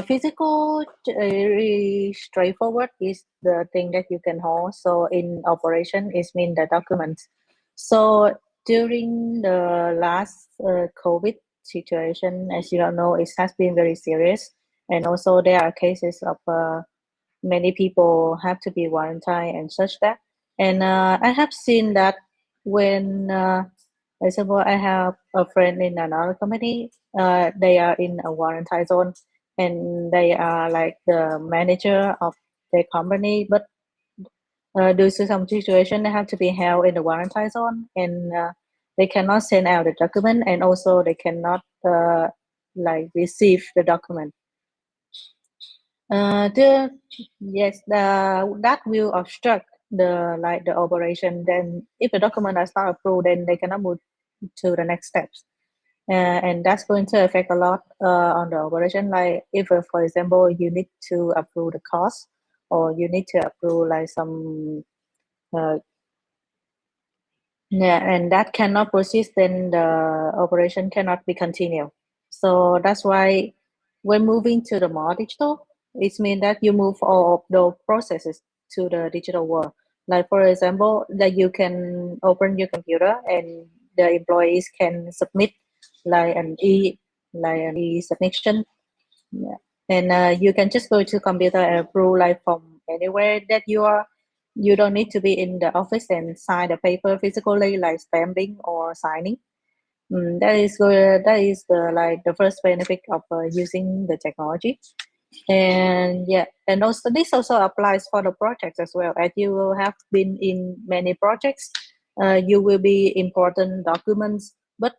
Physical, very straightforward, is the thing that you can hold. So in operation, it means the documents. So during the last COVID situation, as you don't know, it has been very serious. And also there are cases of many people have to be quarantined and such that. And I have seen that when, for example, I have a friend in another company, they are in a foreign time zone, and they are like the manager of their company, but due to some situation, they have to be held in the foreign time zone, and they cannot send out the document, and also they cannot like receive the document. Yes, that will obstruct the operation. Then if the document is not approved, then they cannot move to the next steps. And that's going to affect a lot on the operation. Like if, for example, you need to approve the cost, or you need to approve like some, and that cannot proceed, then the operation cannot be continued. So that's why when moving to the more digital, it means that you move all of those processes to the digital world. Like for example, that you can open your computer and the employees can submit like an e submission. Yeah. And you can just go to computer and approve like from anywhere that you are. You don't need to be in the office and sign the paper physically, like stamping or signing. That is good. That is the like the first benefit of using the technology. And yeah, and also this also applies for the projects as well. As you will have been in many projects, you will be important documents. But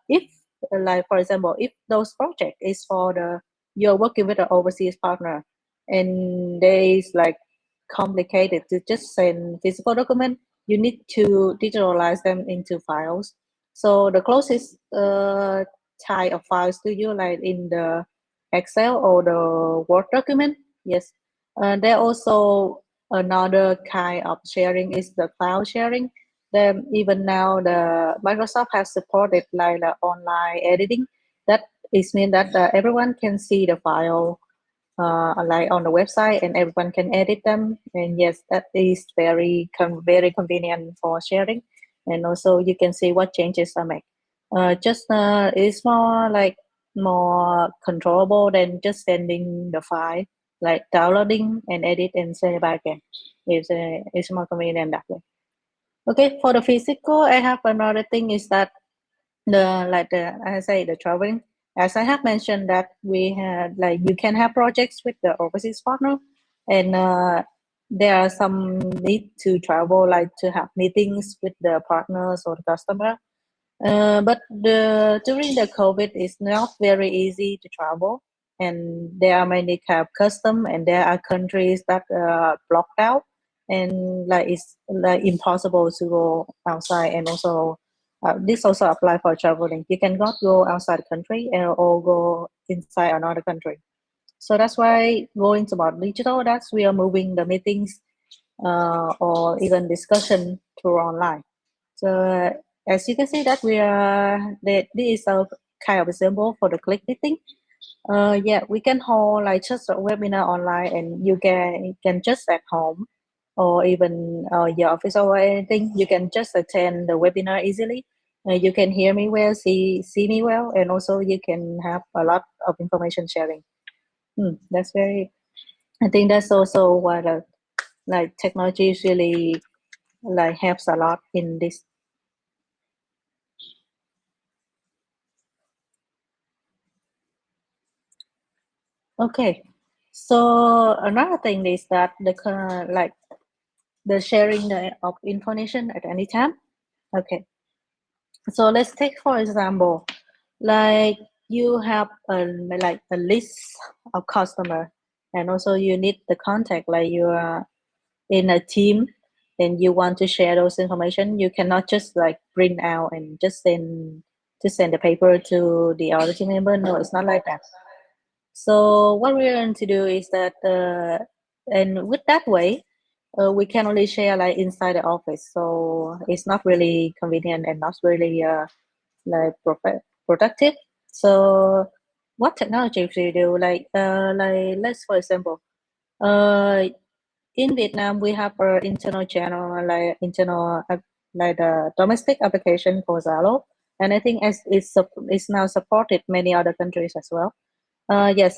if like for example, if those project is for the you're working with an overseas partner, and there is like complicated to just send physical document, you need to digitalize them into files. So the closest type of files to you, like in the Excel or the Word document. Yes. There also another kind of sharing is the cloud sharing. Then even now the Microsoft has supported like the online editing. That is mean that everyone can see the file like on the website, and everyone can edit them. And yes, that is very convenient for sharing. And also you can see what changes are made. Just it's more like more controllable than just sending the file, like downloading and edit and send it back again. It's more convenient that way. Okay, for the physical, I have another thing is that I say the traveling. As I have mentioned that we had like you can have projects with the overseas partner, and there are some need to travel, like to have meetings with the partners or the customer. But during the COVID, it's not very easy to travel, and there are many kind of custom, and there are countries that are blocked out, and like it's like impossible to go outside. And also, this also apply for traveling. You cannot go outside the country or go inside another country. So that's why going to more digital. That's we are moving the meetings or even discussion through online. So as you can see that we are that this is a kind of example for the click meeting. Yeah, we can hold like just a webinar online, and you can just at home or even your office or anything. You can just attend the webinar easily. You can hear me well, see me well, and also you can have a lot of information sharing. That's very. I think that's also why like technology is really like helps a lot in this. Okay, so another thing is that like the sharing of information at any time. Okay, so let's take for example, like you have like a list of customer, and also you need the contact, like you are in a team and you want to share those information. You cannot just like print out and just send the paper to the other team member. No, it's not like that. So what we're going to do is that, and with that way, we can only share like inside the office. So it's not really convenient and not really like productive. So what technology do you do? Like let's for example, in Vietnam we have our internal channel, like like the domestic application for Zalo, and I think as it's now supported many other countries as well. Yes,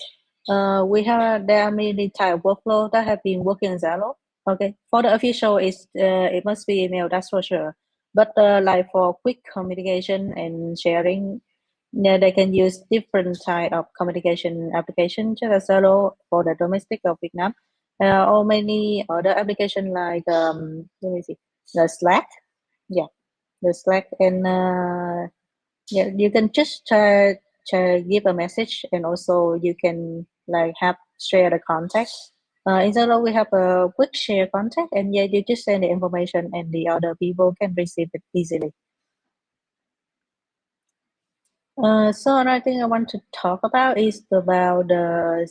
there are many type of workflow that have been working in Zalo. Okay, for the official, it must be email, that's for sure. But like for quick communication and sharing, yeah, they can use different type of communication application, just as Zalo for the domestic of Vietnam, or many other application like let me see, the Slack, yeah, the Slack, and yeah, you can just give a message, and also you can like have share the contact. In Zalo, we have a quick share contact, and yeah, you just send the information, and the other people can receive it easily. So another thing I want to talk about is about the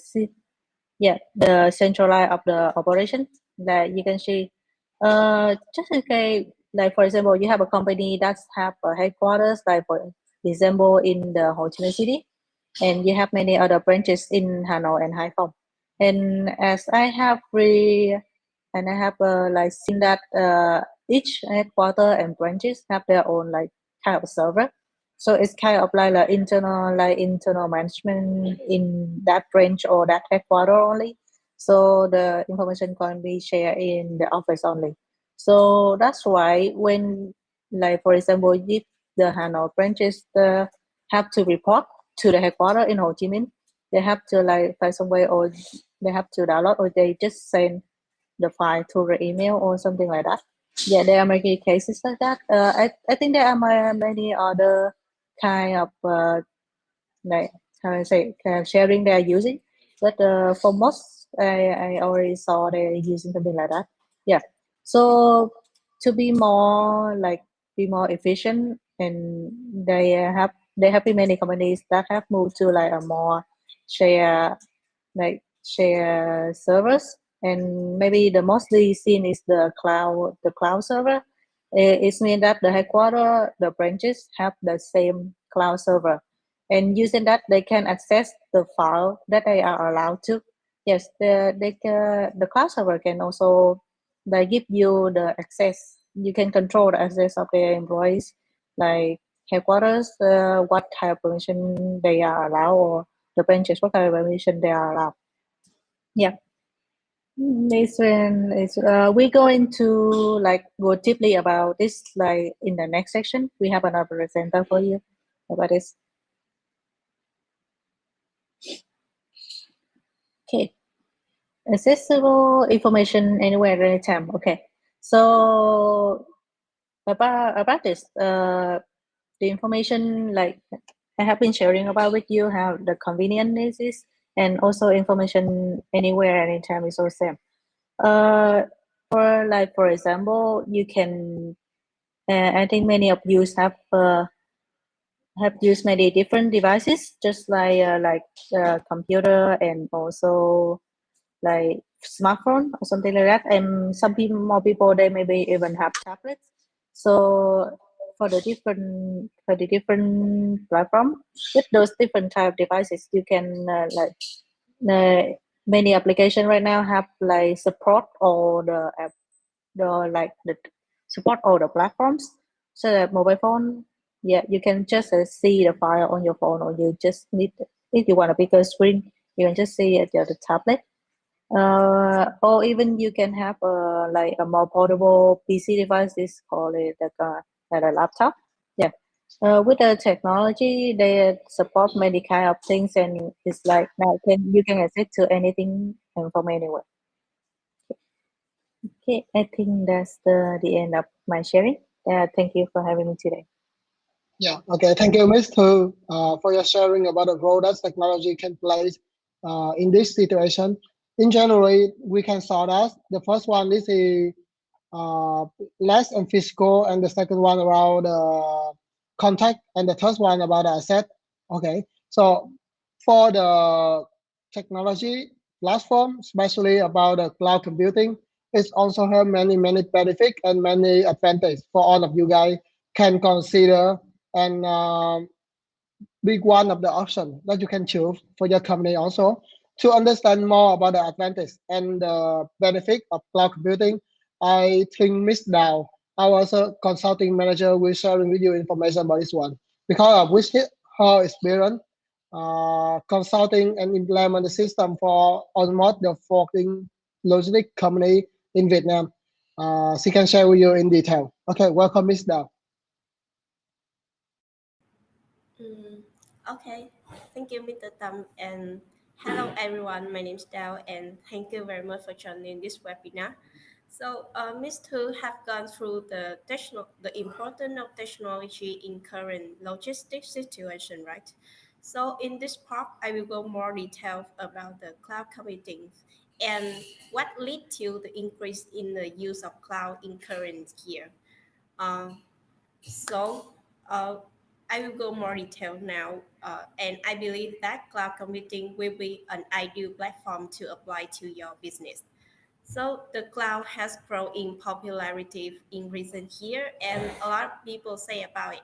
centralized of the operation that you can see. Just in case, like for example, you have a company that have a headquarters, like for example in the Ho Chi Minh City, and you have many other branches in Hanoi and Haiphong. And as I have like seen that each headquarter and branches have their own like kind of server. So it's kind of like internal management in that branch or that headquarter only. So the information can be shared in the office only. So that's why when, like for example, if the Hanoi branches have to report to the headquarters in Ho Chi Minh, they have to like find some way, or they have to download, or they just send the file to the email or something like that. Yeah, there are many cases like that. I think there are many other kind of like how I say kind of sharing they're using, but for most I already saw they're using something like that. Yeah, so to be more efficient, and they have been many companies that have moved to like a more share share servers, and maybe the mostly seen is the cloud server. It means that the headquarter, the branches have the same cloud server, and using that they can access the file that they are allowed to. Yes, the cloud server can also they give you the access. You can control the access of their employees, like headquarters, what kind of permission they are allowed, or the branches what kind of permission they are allowed. Yeah. We're going to like go deeply about this like in the next section. We have another presenter for you about this. Okay. Accessible information anywhere, anytime. Okay. So about this, the information like I have been sharing about with you how the convenience is, and also information anywhere, anytime is the same. For example, you can. I think many of you have used many different devices, just like computer and also like smartphone or something like that. And more people, they maybe even have tablets. So for the different platform with those different type of devices, you can many application right now have like support all the app, the support all the platforms. So that mobile phone, yeah, you can just see the file on your phone, or you just need, if you want a bigger screen, you can just see it on the tablet. Or even you can have like a more portable PC device. Is called it like a laptop. Yeah. With the technology, they support many kind of things, and it's like now you can access to anything and from anywhere. Okay, I think that's the end of my sharing. Thank you for having me today. Yeah. Okay. Thank you, Ms. Tu, for your sharing about the role that technology can play in this situation. In general, we can sort out. The first one is less and physical, and the second one around contact, and the third one about the asset. Okay. So for the technology platform, especially about the cloud computing, it also have many benefits and many advantages for all of you guys can consider, and big one of the option that you can choose for your company also. To understand more about the advantage and the benefit of cloud computing, I think Miss Dow, our consulting manager, will sharing with you information about this one, because of which her experience consulting and implement the system for almost the 14 logistic company in Vietnam. She can share with you in detail. Okay, welcome, Miss Dao. Mm, okay, thank you, Mr. Tam, and hello everyone. My name is Dao, and thank you very much for joining this webinar. So, Ms. Tu have gone through the importance of technology in current logistics situation, right? So, in this part, I will go more detail about the cloud computing and what led to the increase in the use of cloud in current year. Uh, so uh, I will go more detail now, and I believe that cloud computing will be an ideal platform to apply to your business. So the cloud has grown in popularity in recent years, and a lot of people say about it.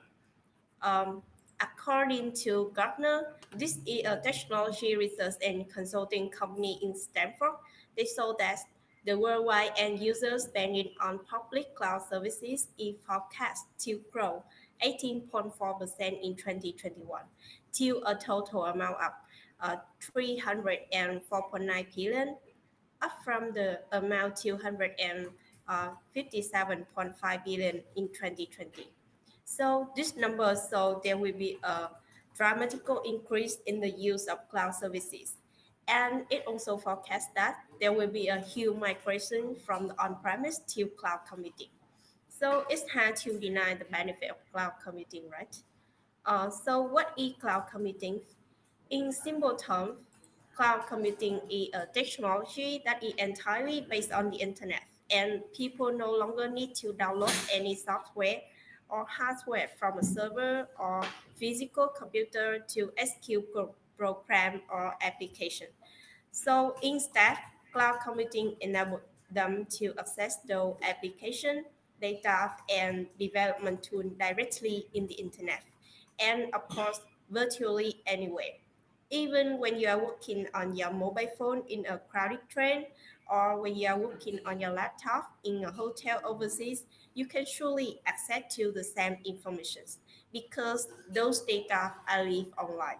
Um, According to Gartner, this is a technology research and consulting company in Stanford. They saw that the worldwide end user spending on public cloud services is forecast to grow 18.4% in 2021 to a total amount of 304.9 billion, up from the amount 257.5 billion in 2020. So this number, so there will be a dramatical increase in the use of cloud services. And it also forecasts that there will be a huge migration from the on-premise to cloud computing. So it's hard to deny the benefit of cloud computing, right? So what is cloud computing? In simple terms, cloud computing is a technology that is entirely based on the internet, and people no longer need to download any software or hardware from a server or physical computer to execute program or application. So instead, cloud computing enables them to access those application, data, and development tools directly in the internet, and of course, virtually anywhere. Even when you are working on your mobile phone in a crowded train, or when you are working on your laptop in a hotel overseas, you can surely access to the same information because those data are live online.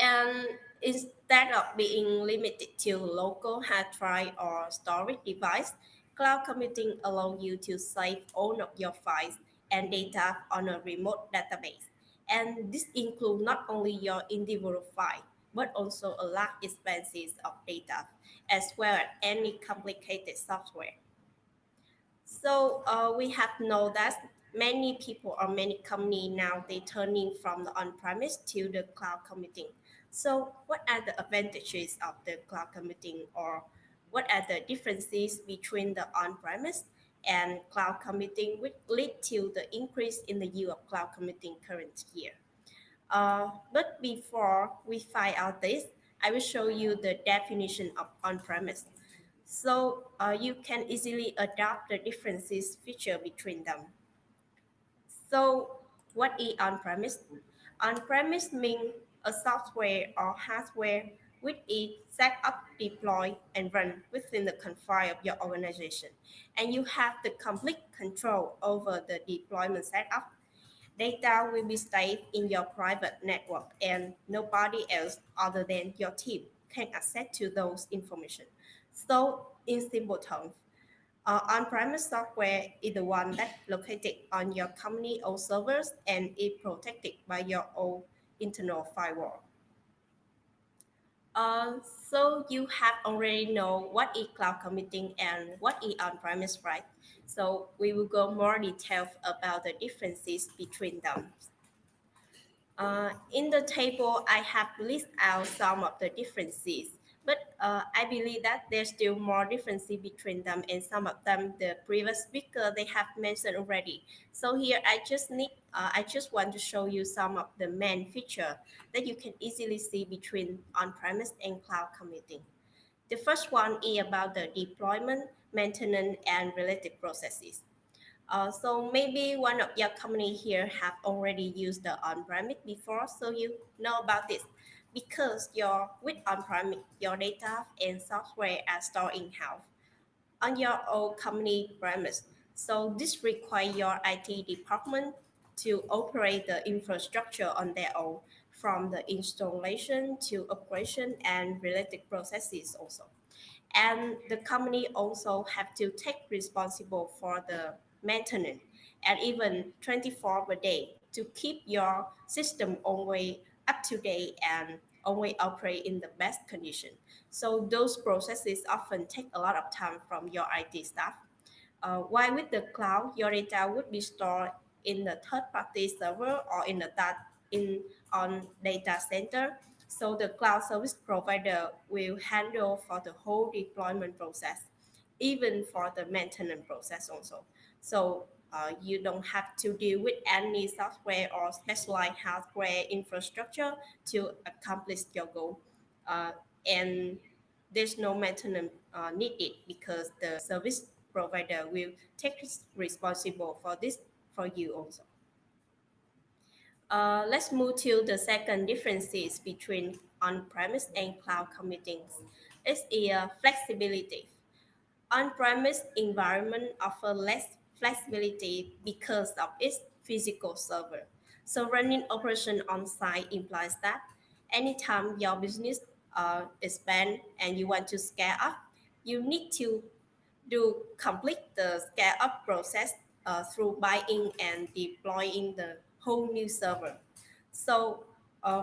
And instead of being limited to local hard drive or storage device, cloud computing allows you to save all of your files and data on a remote database. And this includes not only your individual file, but also a large expanses of data, as well as any complicated software. So we have know that many people or many company now they turning from the on-premise to the cloud computing. So what are the advantages of the cloud computing, or what are the differences between the on-premise and cloud computing which lead to the increase in the use of cloud computing current year? But before we find out this, I will show you the definition of on-premise. So you can easily adopt the differences feature between them. So what is on-premise? On-premise means a software or hardware which is set up, deployed, and run within the confine of your organization. And you have the complete control over the deployment setup. Data will be saved in your private network, and nobody else other than your team can access to those information. So in simple terms, on-premise software is the one that located on your company own servers and is protected by your own internal firewall. Uh, so you have already know what is cloud computing and what is on-premise, right? So we will go more details about the differences between them. In the table, I have listed out some of the differences, but I believe that there's still more differences between them, and some of them the previous speaker they have mentioned already. So here I just want to show you some of the main feature that you can easily see between on-premise and cloud computing. The first one is about the deployment, maintenance, and related processes. So maybe one of your company here have already used the on-premise before, so you know about this because your with on-premise your data and software are stored in-house on your own company premise. So this requires your IT department to operate the infrastructure on their own, from the installation to operation and related processes also. And the company also have to take responsible for the maintenance and even 24 per day to keep your system always up to date and always operate in the best condition. So those processes often take a lot of time from your IT staff. While with the cloud, your data would be stored in the third-party server or in the in on data center. So the cloud service provider will handle for the whole deployment process, even for the maintenance process also. So you don't have to deal with any software or specialized hardware infrastructure to accomplish your goal. And there's no maintenance needed because the service provider will take responsible for this for you also. Let's move to the second differences between on-premise and cloud computing. It's flexibility. On-premise environment offer less flexibility because of its physical server. So running operation on site implies that anytime your business expand and you want to scale up, you need to do complete the scale up process through buying and deploying the whole new server. So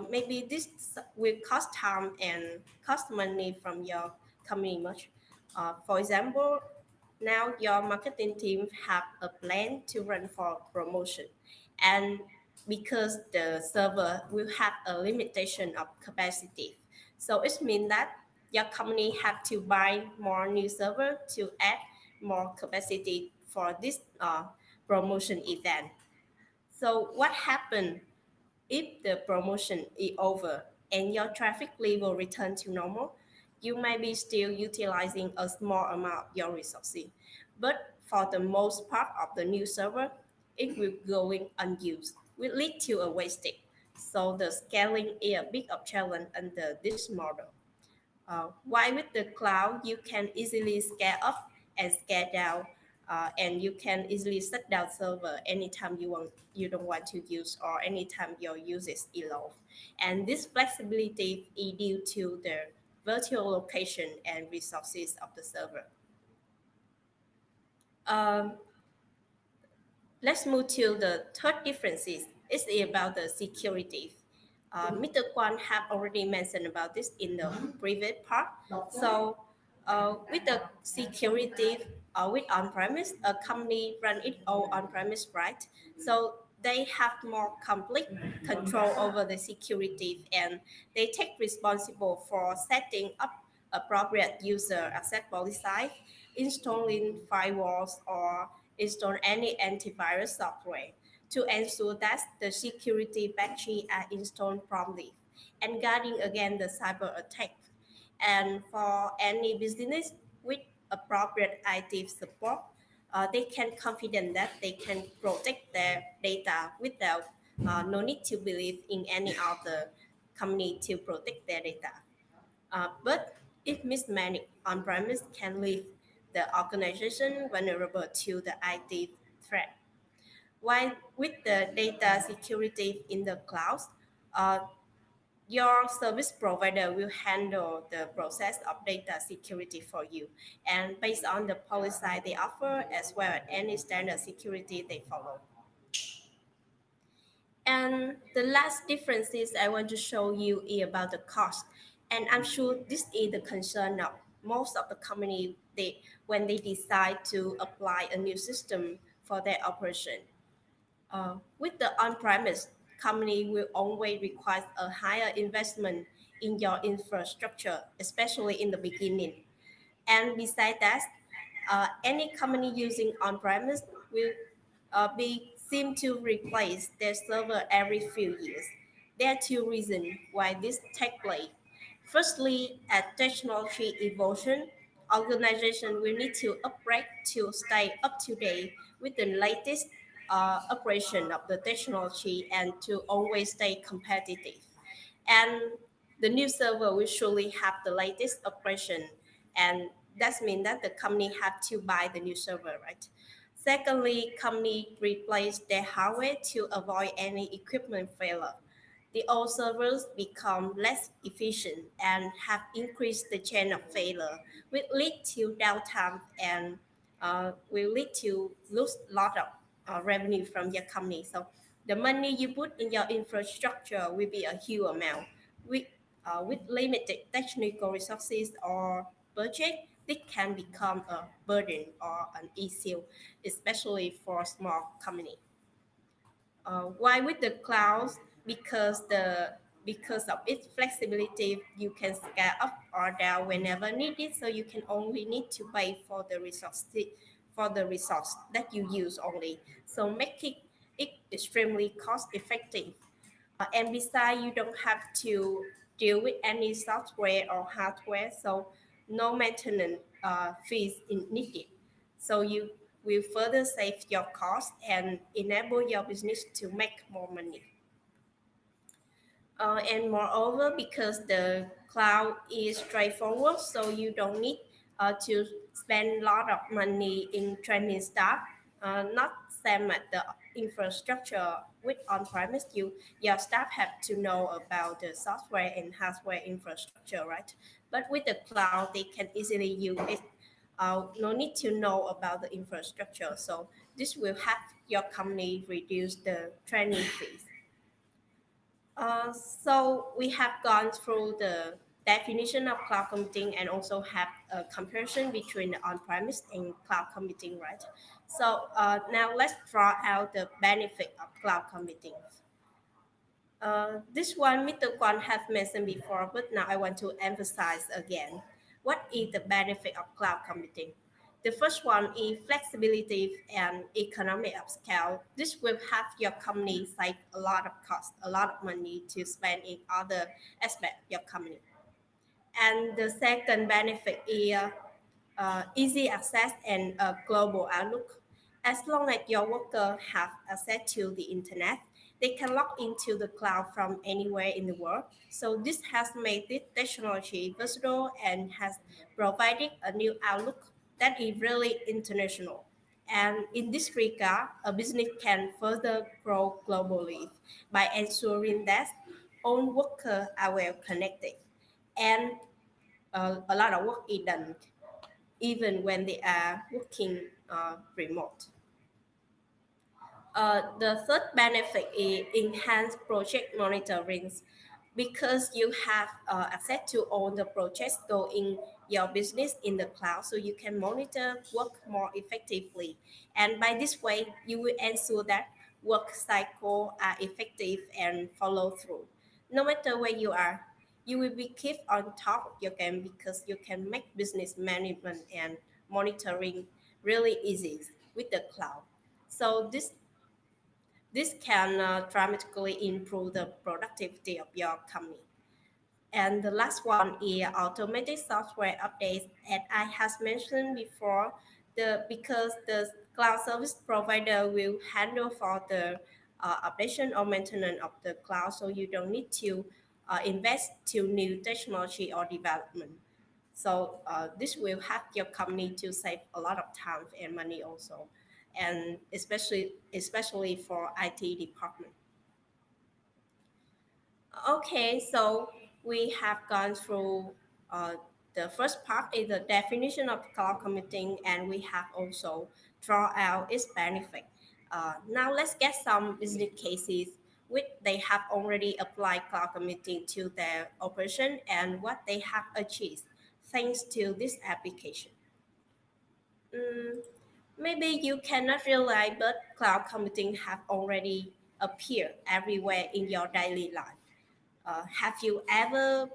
maybe this will cost time and cost money from your company much. For example, now your marketing team have a plan to run for promotion, and because the server will have a limitation of capacity, so it means that your company have to buy more new server to add more capacity for this promotion event. So what happened if the promotion is over and your traffic level return to normal? You might be still utilizing a small amount of your resources, but for the most part of the new server, it will going unused, will lead to a wastage. So the scaling is a big of challenge under this model. While with the cloud, you can easily scale up and scale down, and you can easily shut down server anytime you don't want to use or anytime your usage is low. And this flexibility is due to the virtual location and resources of the server. Um, let's move to the third differences. It's about the security. Mr. Kwan have already mentioned about this in the previous part. So with the security with on-premise, a company run it all on-premise, right? So they have more complete control over the security and they take responsible for setting up appropriate user access policy, installing firewalls or install any antivirus software to ensure that the security patches are installed promptly and guarding against the cyber attack. And for any business with appropriate IT support, they can confident that they can protect their data without no need to believe in any other company to protect their data. But if mismanaged, on-premise can leave the organization vulnerable to the IT threat. While with the data security in the cloud, uh, your service provider will handle the process of data security for you and based on the policy they offer as well as any standard security they follow. And the last differences I want to show you is about the cost. And I'm sure this is the concern of most of the company when they decide to apply a new system for their operation. With the on-premise, company will always require a higher investment in your infrastructure, especially in the beginning. And besides that, any company using on-premise will be seem to replace their server every few years. There are two reasons why this take place. Firstly, at technology evolution, organization will need to upgrade to stay up to date with the latest operation of the technology and to always stay competitive. And the new server will surely have the latest operation, and that means that the company have to buy the new server, right? Secondly, company replace their hardware to avoid any equipment failure. The old servers become less efficient and have increased the chain of failure, which lead to downtime and will lead to lose a lot of revenue from your company. So the money you put in your infrastructure will be a huge amount. With, with limited technical resources or budget, it can become a burden or an issue, especially for small companies. Why with the clouds? Because of its flexibility, you can scale up or down whenever needed. So you can only need to pay for the resource that you use only. So making it extremely cost effective. And besides, you don't have to deal with any software or hardware, so no maintenance fees needed. So you will further save your cost and enable your business to make more money. And moreover, because the cloud is straightforward, so you don't need to spend a lot of money in training staff. Not same at the infrastructure with on-premise. Your staff have to know about the software and hardware infrastructure, right? But with the cloud, they can easily use it. No need to know about the infrastructure. So this will help your company reduce the training fees. So we have gone through the definition of cloud computing and also have a comparison between the on-premise and cloud computing, right? So now let's draw out the benefit of cloud computing. This one Mr. Kwan have mentioned before, but now I want to emphasize again. What is the benefit of cloud computing? The first one is flexibility and economy of scale. This will have your company save a lot of cost, a lot of money to spend in other aspects of your company. And the second benefit is easy access and a global outlook. As long as your worker have access to the internet, they can log into the cloud from anywhere in the world. So this has made this technology versatile and has provided a new outlook that is really international. And in this regard, a business can further grow globally by ensuring that all workers are well connected and a lot of work is done even when they are working remote. The third benefit is enhanced project monitoring because you have access to all the projects going your business in the cloud, so you can monitor work more effectively. And by this way, you will ensure that work cycle are effective and follow through. No matter where you are, you will be keep on top of your game because you can make business management and monitoring really easy with the cloud. So this can dramatically improve the productivity of your company. And the last one is automatic software updates. And I have mentioned before, because the cloud service provider will handle for the updation or maintenance of the cloud, so you don't need to invest to new technology or development. So this will help your company to save a lot of time and money also, and especially for IT department. Okay, so we have gone through the first part is the definition of cloud computing, and we have also draw out its benefit. Now let's get some business cases which they have already applied cloud computing to their operation and what they have achieved thanks to this application. Mm, Maybe you cannot realize, but cloud computing have already appeared everywhere in your daily life. Have you ever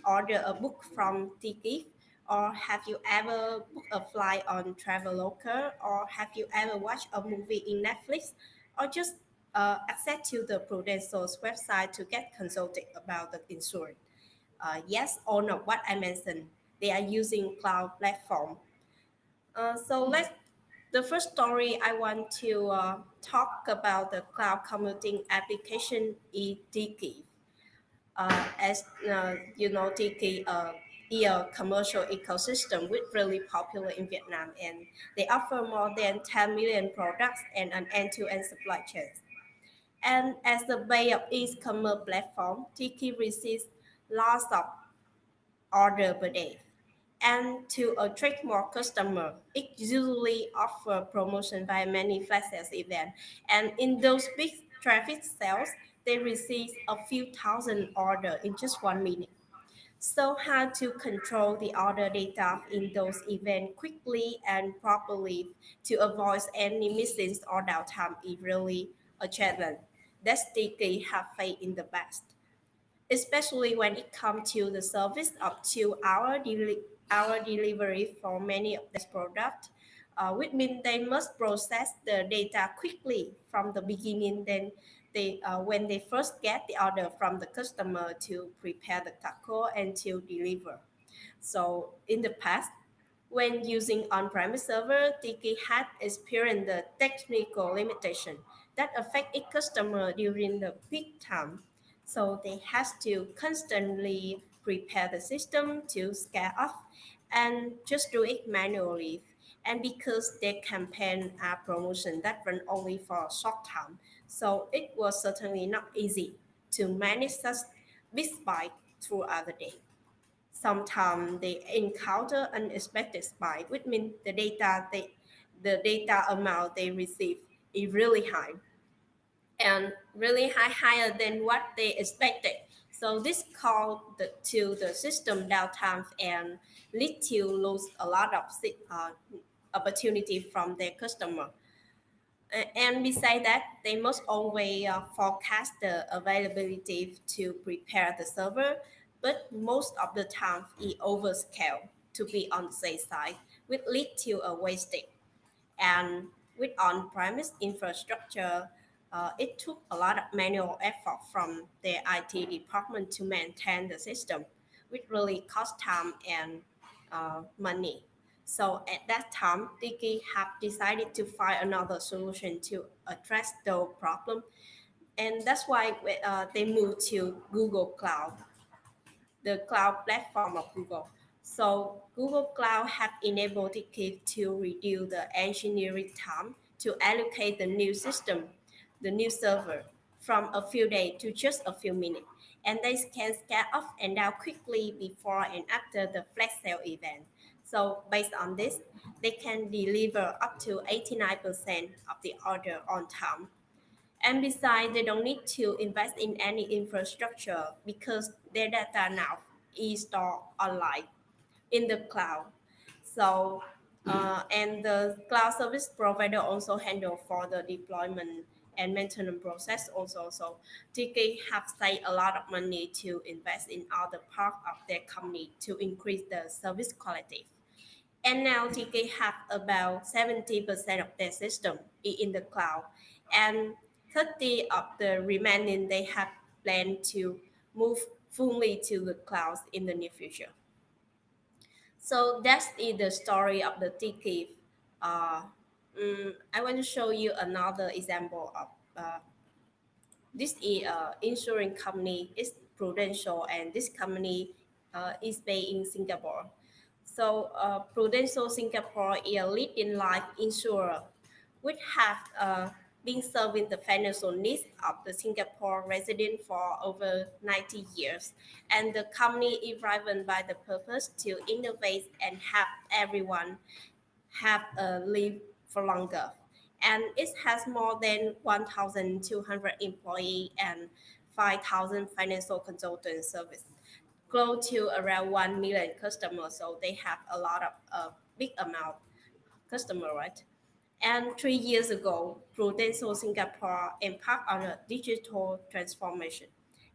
ordered a book from Tiki? Or have you ever booked a flight on Traveloka? Or have you ever watched a movie in Netflix? Or just access to the Prudential's website to get consulted about the insurance? Yes or no, what I mentioned, they are using cloud platform. So the first story I want to talk about the cloud computing application is Tiki. As you know, Tiki is a commercial ecosystem which really popular in Vietnam, and they offer more than 10 million products and an end-to-end supply chain. And as the base of e-commerce platform, Tiki receives lots of order per day. And to attract more customers, it usually offer promotion by many flash sales events. And in those big traffic sales, they receive a few thousand orders in just 1 minute. So how to control the order data in those events quickly and properly to avoid any missings or downtime is really a challenge. That's the key have faith in the best, especially when it comes to the service of 2 hour hour delivery for many of these products, which means they must process the data quickly from the beginning. Then they, when they first get the order from the customer to prepare the taco and to deliver. So in the past, when using on-premise server, Tiki had experienced the technical limitation that affect its customer during the peak time. So they had to constantly prepare the system to scale up and just do it manually. And because their campaign are promotion that run only for a short time, so it was certainly not easy to manage such big spike throughout the day. Sometimes they encounter unexpected spike, which means the data amount they receive is really high and really higher than what they expected. So this called to the system downtime and lead to lose a lot of opportunity from their customer. And besides that, they must always forecast the availability to prepare the server, but most of the time it overscale to be on the safe side, which lead to a wastage. And with on-premise infrastructure, it took a lot of manual effort from their IT department to maintain the system, which really cost time and money. So at that time, Tiki have decided to find another solution to address the problem, and that's why they moved to Google Cloud, the cloud platform of Google. So Google Cloud have enabled Tiki to reduce the engineering time to allocate the new system, the new server, from a few days to just a few minutes. And they can scale up and down quickly before and after the flash sale event. So based on this, they can deliver up to 89% of the order on time. And besides, they don't need to invest in any infrastructure because their data now is stored online in the cloud. So, and the cloud service provider also handle for the deployment and maintenance process also. So TK have saved a lot of money to invest in other part of their company to increase the service quality. And now TK have about 70% of their system in the cloud, and 30 of the remaining they have planned to move fully to the clouds in the near future. So that's the story of the TK. Uh, I want to show you another example of this is insurance company is Prudential, and this company is based in Singapore. So Prudential Singapore is a leading life insurer, which have been serving the financial needs of the Singapore resident for over 90 years. And the company is driven by the purpose to innovate and have everyone have lived for longer. And it has more than 1,200 employees and 5,000 financial consultant service, close to around 1 million customers. So they have a lot of big amount customer, right? And 3 years ago, Prudential Singapore embarked on a digital transformation.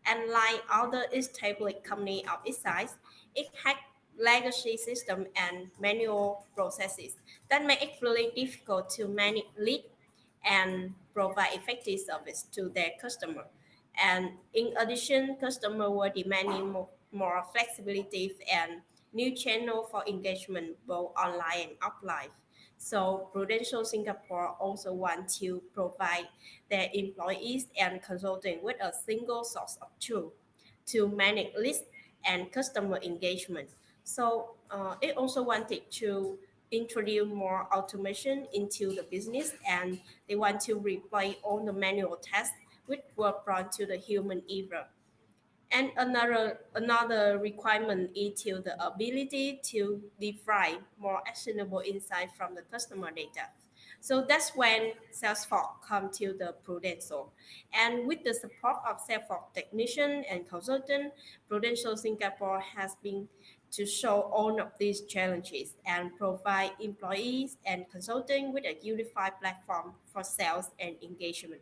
And like other established company of its size, it had legacy system and manual processes that make it really difficult to manage lead and provide effective service to their customer. And in addition, customers were demanding more flexibility and new channel for engagement both online and offline. So Prudential Singapore also want to provide their employees and consultants with a single source of truth to manage list and customer engagement. So it also wanted to introduce more automation into the business, and they want to replace all the manual tasks which were prone to the human error. And another requirement is to the ability to derive more actionable insight from the customer data. So that's when Salesforce come to the Prudential. And with the support of Salesforce technician and consultant, Prudential Singapore has been to solve all of these challenges and provide employees and consultants with a unified platform for sales and engagement.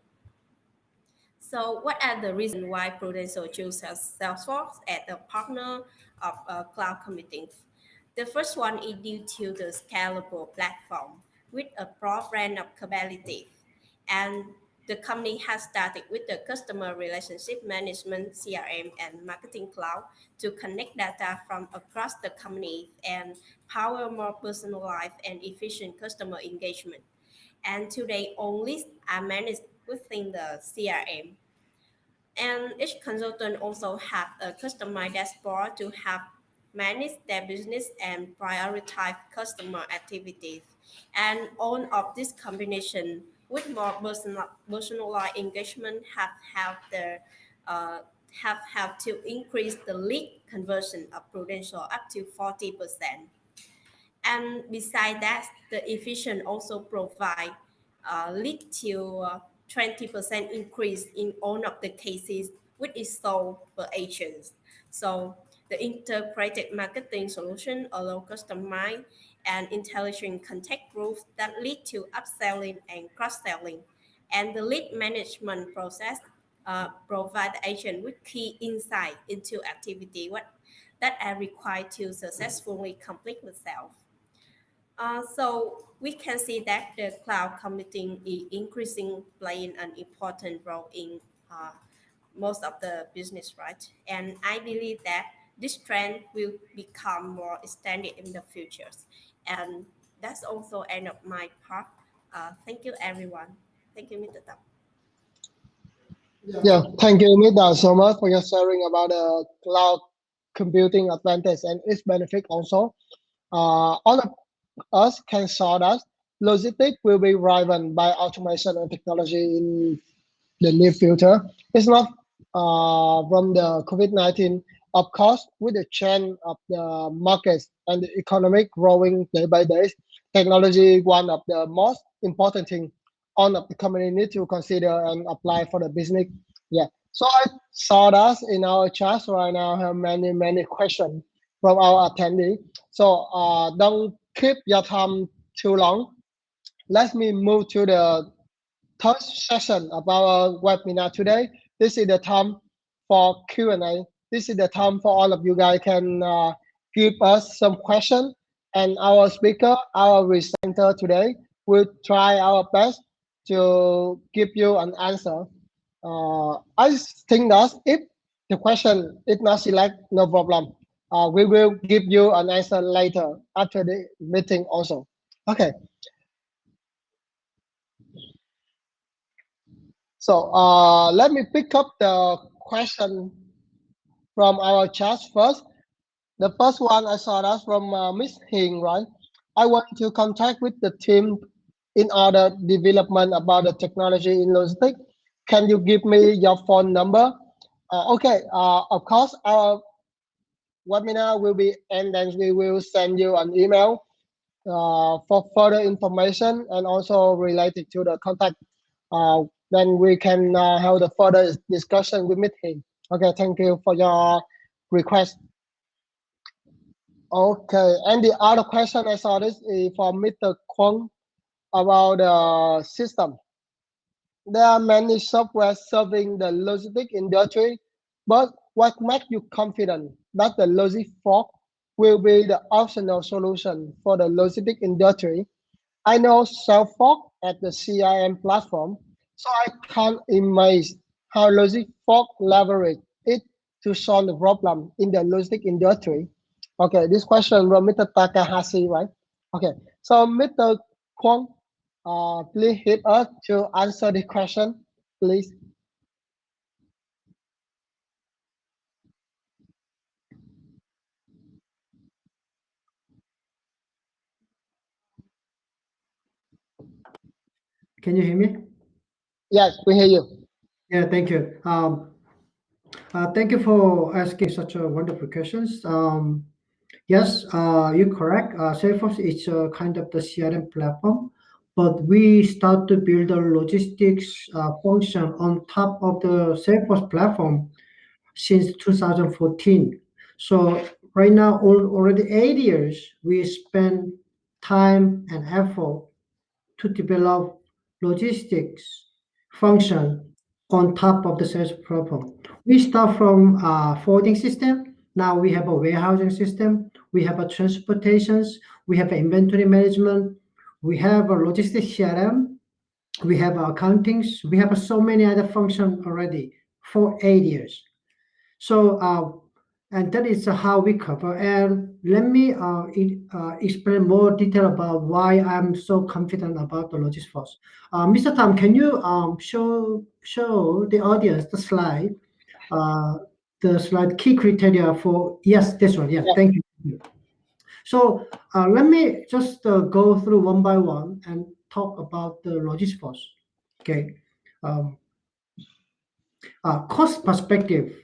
So, what are the reasons why Prudential chooses Salesforce as a partner of cloud computing? The first one is due to the scalable platform with a broad range of capabilities. And the company has started with the customer relationship management, CRM, and marketing cloud to connect data from across the company and power more personalized and efficient customer engagement. And today, all lists are managed within the CRM, and each consultant also have a customized dashboard to help manage their business and prioritize customer activities. And all of this combination with more personalized engagement uh, have helped to increase the lead conversion of Prudential up to 40%. And besides that, the efficient also provide lead to 20% increase in all of the cases which is sold per agent. So the integrated marketing solution allow customized and intelligent contact groups that lead to upselling and cross-selling. And the lead management process provide the agent with key insight into activity that are required to successfully complete the sale. So we can see that the cloud computing is increasing playing an important role in most of the business, right? And I believe that this trend will become more extended in the futures. And that's also end of my part. Thank you, everyone. Thank you, Mr. Tam. Yeah, thank you, Nida, so much for your sharing about the cloud computing advantage and its benefit also. All of us can saw that logistics will be driven by automation and technology in the near future. It's not from the COVID-19. Of course, with the trend of the markets and the economic growing day by day, technology one of the most important thing all of the company need to consider and apply for the business. Yeah. So I saw that in our chat right now have many questions from our attendee. So don't keep your time too long. Let me move to the third session of our webinar today. This is the time for Q&A. This is the time for all of you guys can give us some question, and our speaker, our presenter today, will try our best to give you an answer. I think that if the question is not select, no problem. We will give you an answer later after the meeting also. Okay. So let me pick up the question from our chat first. The first one I saw that from Miss Hing, right? I want to contact with the team in order development about the technology in logistics. Can you give me your phone number? Okay, of course, our webinar will be, and then we will send you an email for further information and also related to the contact. Then we can have the further discussion with meeting. Okay, thank you for your request. Okay, and the other question I saw this is from Mr. Kwong about the system. There are many software serving the logistic industry, but what makes you confident that the logistic fork will be the optional solution for the logistic industry? I know Salesforce at the CIM platform, so I can't imagine how Logistic Fork leverage it to solve the problem in the logistic industry. Okay, this question from Mr. Takahashi, right? Okay, so Mr. Kwong, please hit us to answer the question, please. Can you hear me? Yes, we hear you. Yeah, thank you. Thank you for asking such a wonderful questions. Yes, you're correct. Salesforce is a kind of the CRM platform, but we start to build a logistics function on top of the Salesforce platform since 2014. So right now, already 8 years, we spend time and effort to develop logistics function on top of the sales platform. We start from a forwarding system. Now we have a warehousing system. We have a transportations. We have inventory management. We have a logistics CRM. We have accountings. We have so many other functions already for 8 years. So, and that is how we cover. And let me explain more detail about why I'm so confident about the Logisforce. Mr. Tom, can you show the audience the slide key criteria for, yes, this one. Yeah, Yeah. thank you. So let me just go through one by one and talk about the Logisforce. Okay. Cost perspective.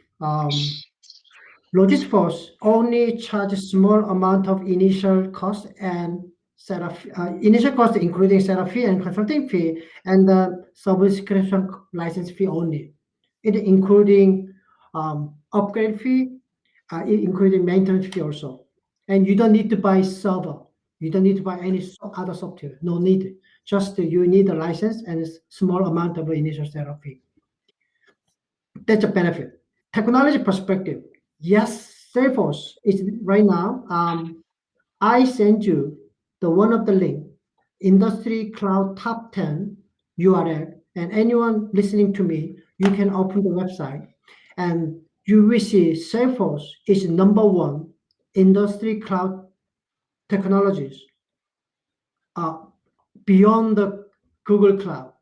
Logisforce only charges small amount of initial cost and setup initial cost, including setup fee and consulting fee, and the subscription license fee only. It including upgrade fee, including maintenance fee also. And you don't need to buy server. You don't need to buy any other software. No need. Just you need a license and a small amount of initial setup fee. That's a benefit. Technology perspective. Yes, Salesforce is right now. I send you the one of the link, industry cloud top 10 URL, and anyone listening to me, you can open the website and you will see Salesforce is #1 industry cloud technologies beyond the Google Cloud,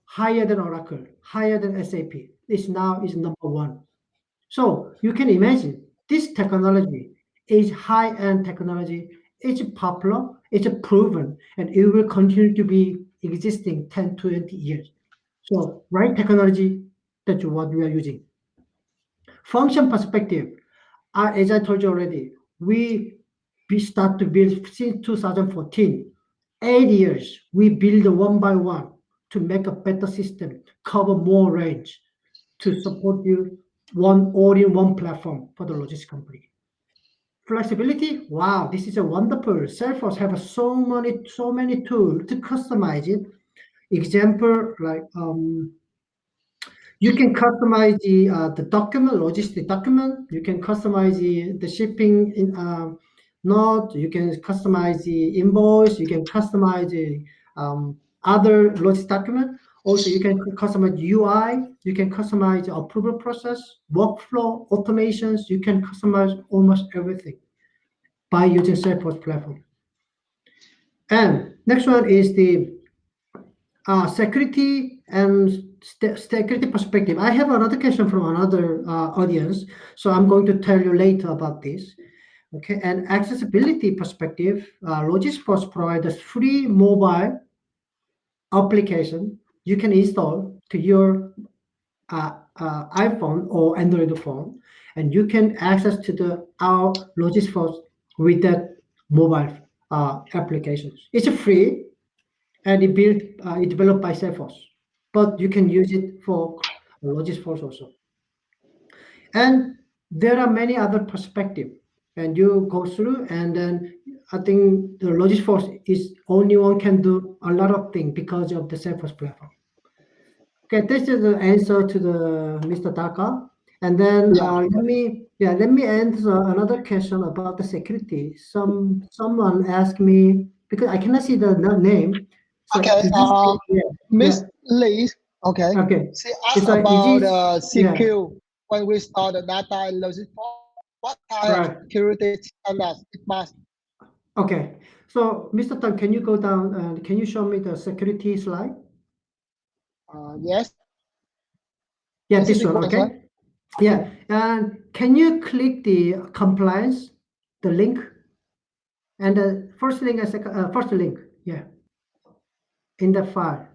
higher than Oracle, higher than SAP. This now is #1. So you can imagine this technology is high-end technology. It's popular, it's proven, and it will continue to be existing 10 to 20 years. So right technology, that's what we are using. Function perspective, as I told you already, we start to build since 2014. 8 years, we build one by one to make a better system, cover more range, to support you all in one platform for the logistics company. Flexibility, wow, this is a wonderful. Salesforce have so many tools to customize it. Example, like you can customize the document, logistic document. You can customize the shipping note. You can customize the invoice. You can customize the other logistic document. Also, you can customize UI. You can customize the approval process, workflow, automations. You can customize almost everything by using Salesforce platform. And next one is the security and security perspective. I have another question from another audience, so I'm going to tell you later about this. Okay, and accessibility perspective, Logisforce provides free mobile application you can install to your iPhone or Android phone, and you can access to our Logisforce with that mobile applications. It's free and it developed by Salesforce, but you can use it for Logisforce also. And there are many other perspectives, and you go through, and then I think the Logisforce is only one can do a lot of things because of the Salesforce platform. Okay, this is the answer to the Mr. Taka. And then let me answer another question about the security. Someone asked me, because I cannot see the name. So Okay, Miss Lee. Okay. Okay. She asked about CQ when we store the data in Logisforce. What kind of security standards it must? Okay. So, Mr. Tan, can you go down and can you show me the security slide? Yes. Yeah, this one. Okay. Slide? Yeah. And can you click the compliance, the link, and the first link, first link. Yeah. In the file.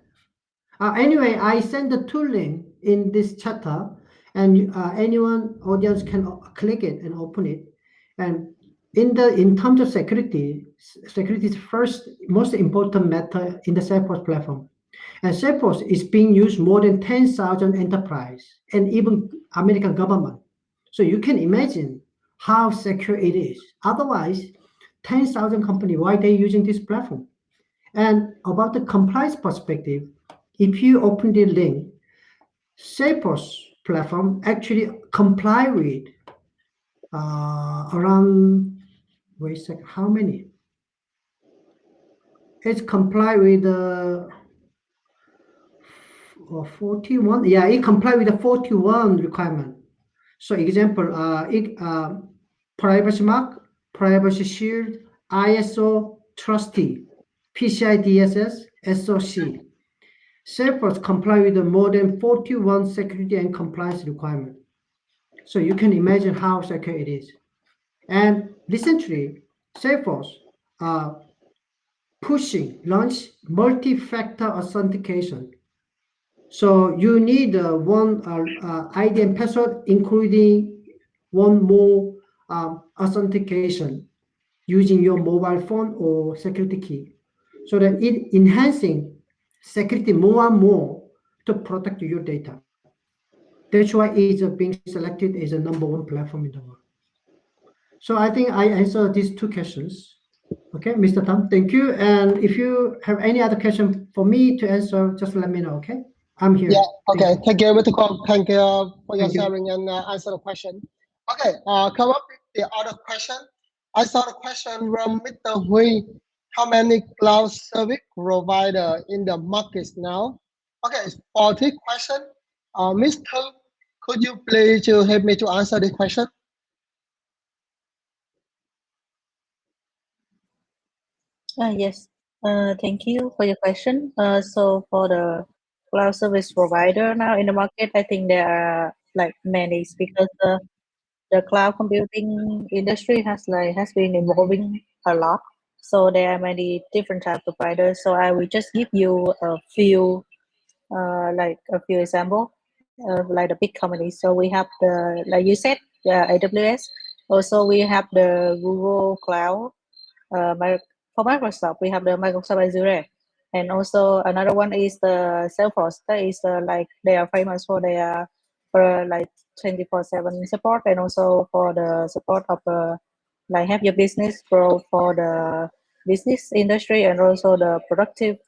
Anyway, I send the two link in this chatter, and anyone audience can click it and open it. And in terms of security, security is first most important matter in the Salesforce platform. And Salesforce is being used more than 10,000 enterprise and even American government. So you can imagine how secure it is. Otherwise, 10,000 company, why they using this platform? And about the compliance perspective, if you open the link, Salesforce platform actually comply with around, wait a second, how many? It's comply with 41. Yeah, it comply with the 41 requirement. So example, privacy mark, privacy shield, ISO, trustee, PCI DSS, SOC. Salesforce comply with the more than 41 security and compliance requirement. So you can imagine how secure it is. And recently, Salesforce launch multi-factor authentication. So you need one ID and password, including one more authentication using your mobile phone or security key, so that it enhancing security more and more to protect your data. That's why it's being selected as a #1 platform in the world. So I think I answered these two questions. Okay, Mr. Tam, thank you. And if you have any other question for me to answer, just let me know. Okay, I'm here. Yeah. Okay. Thank you, Mr. Kwok. Thank you for your Thank you. sharing and answer the question. Okay. Come up with the other question. I saw the question from Mr. Hui. How many cloud service provider in the market now? Okay. For this question, Mr. Could you please help me to answer the question? Yes. Thank you for your question. So for the cloud service provider now in the market, I think there are like many because the cloud computing industry has been evolving a lot. So there are many different type of providers. So I will just give you a few like a few example of like the big companies. So we have the like you said, AWS. Also we have the Google Cloud. For Microsoft, we have the Microsoft Azure, and also another one is the Salesforce. That is like they are famous for their for like 24/7 support, and also for the support of like have your business grow for the business industry, and also the positive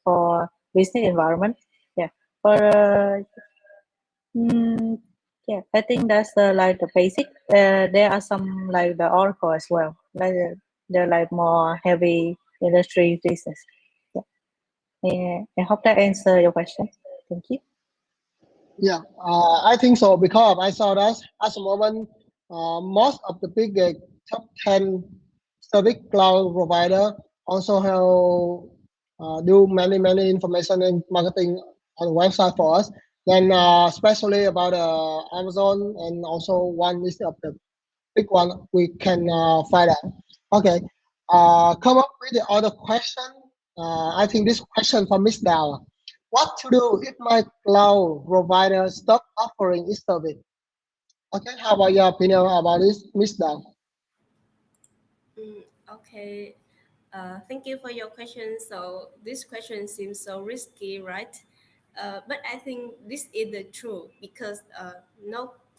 for business environment. Yeah, for mm, yeah, I think that's like the basic. There are some like the Oracle as well. Like they're like more heavy industry business. Yeah. Yeah. I hope that answer your question. Thank you. Yeah, I think so because I saw that at the moment, most of the big top 10 service cloud provider also have do many information and marketing on the website for us. Then especially about Amazon and also one is of the big one we can find out. Okay, come up with the other question. I think this question from Miss Dow. What to do if my cloud provider stop offering its service? Okay, how about your opinion about this, Miss Dow? Okay. Thank you for your question. So this question seems so risky, right? But I think this is the truth because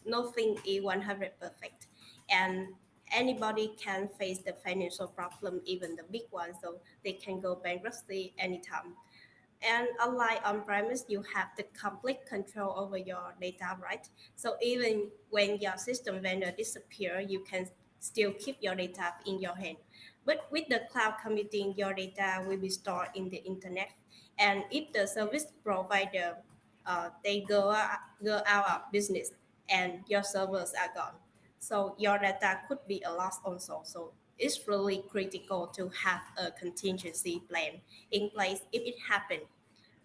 nothing is 100 perfect, and anybody can face the financial problem, even the big ones. So they can go bankruptcy anytime. And unlike on-premise, you have the complete control over your data, right? So even when your system vendor disappear, you can still keep your data in your hand. But with the cloud computing, your data will be stored in the internet. And if the service provider they go out of business and your servers are gone, so your data could be a loss also. So it's really critical to have a contingency plan in place if it happens.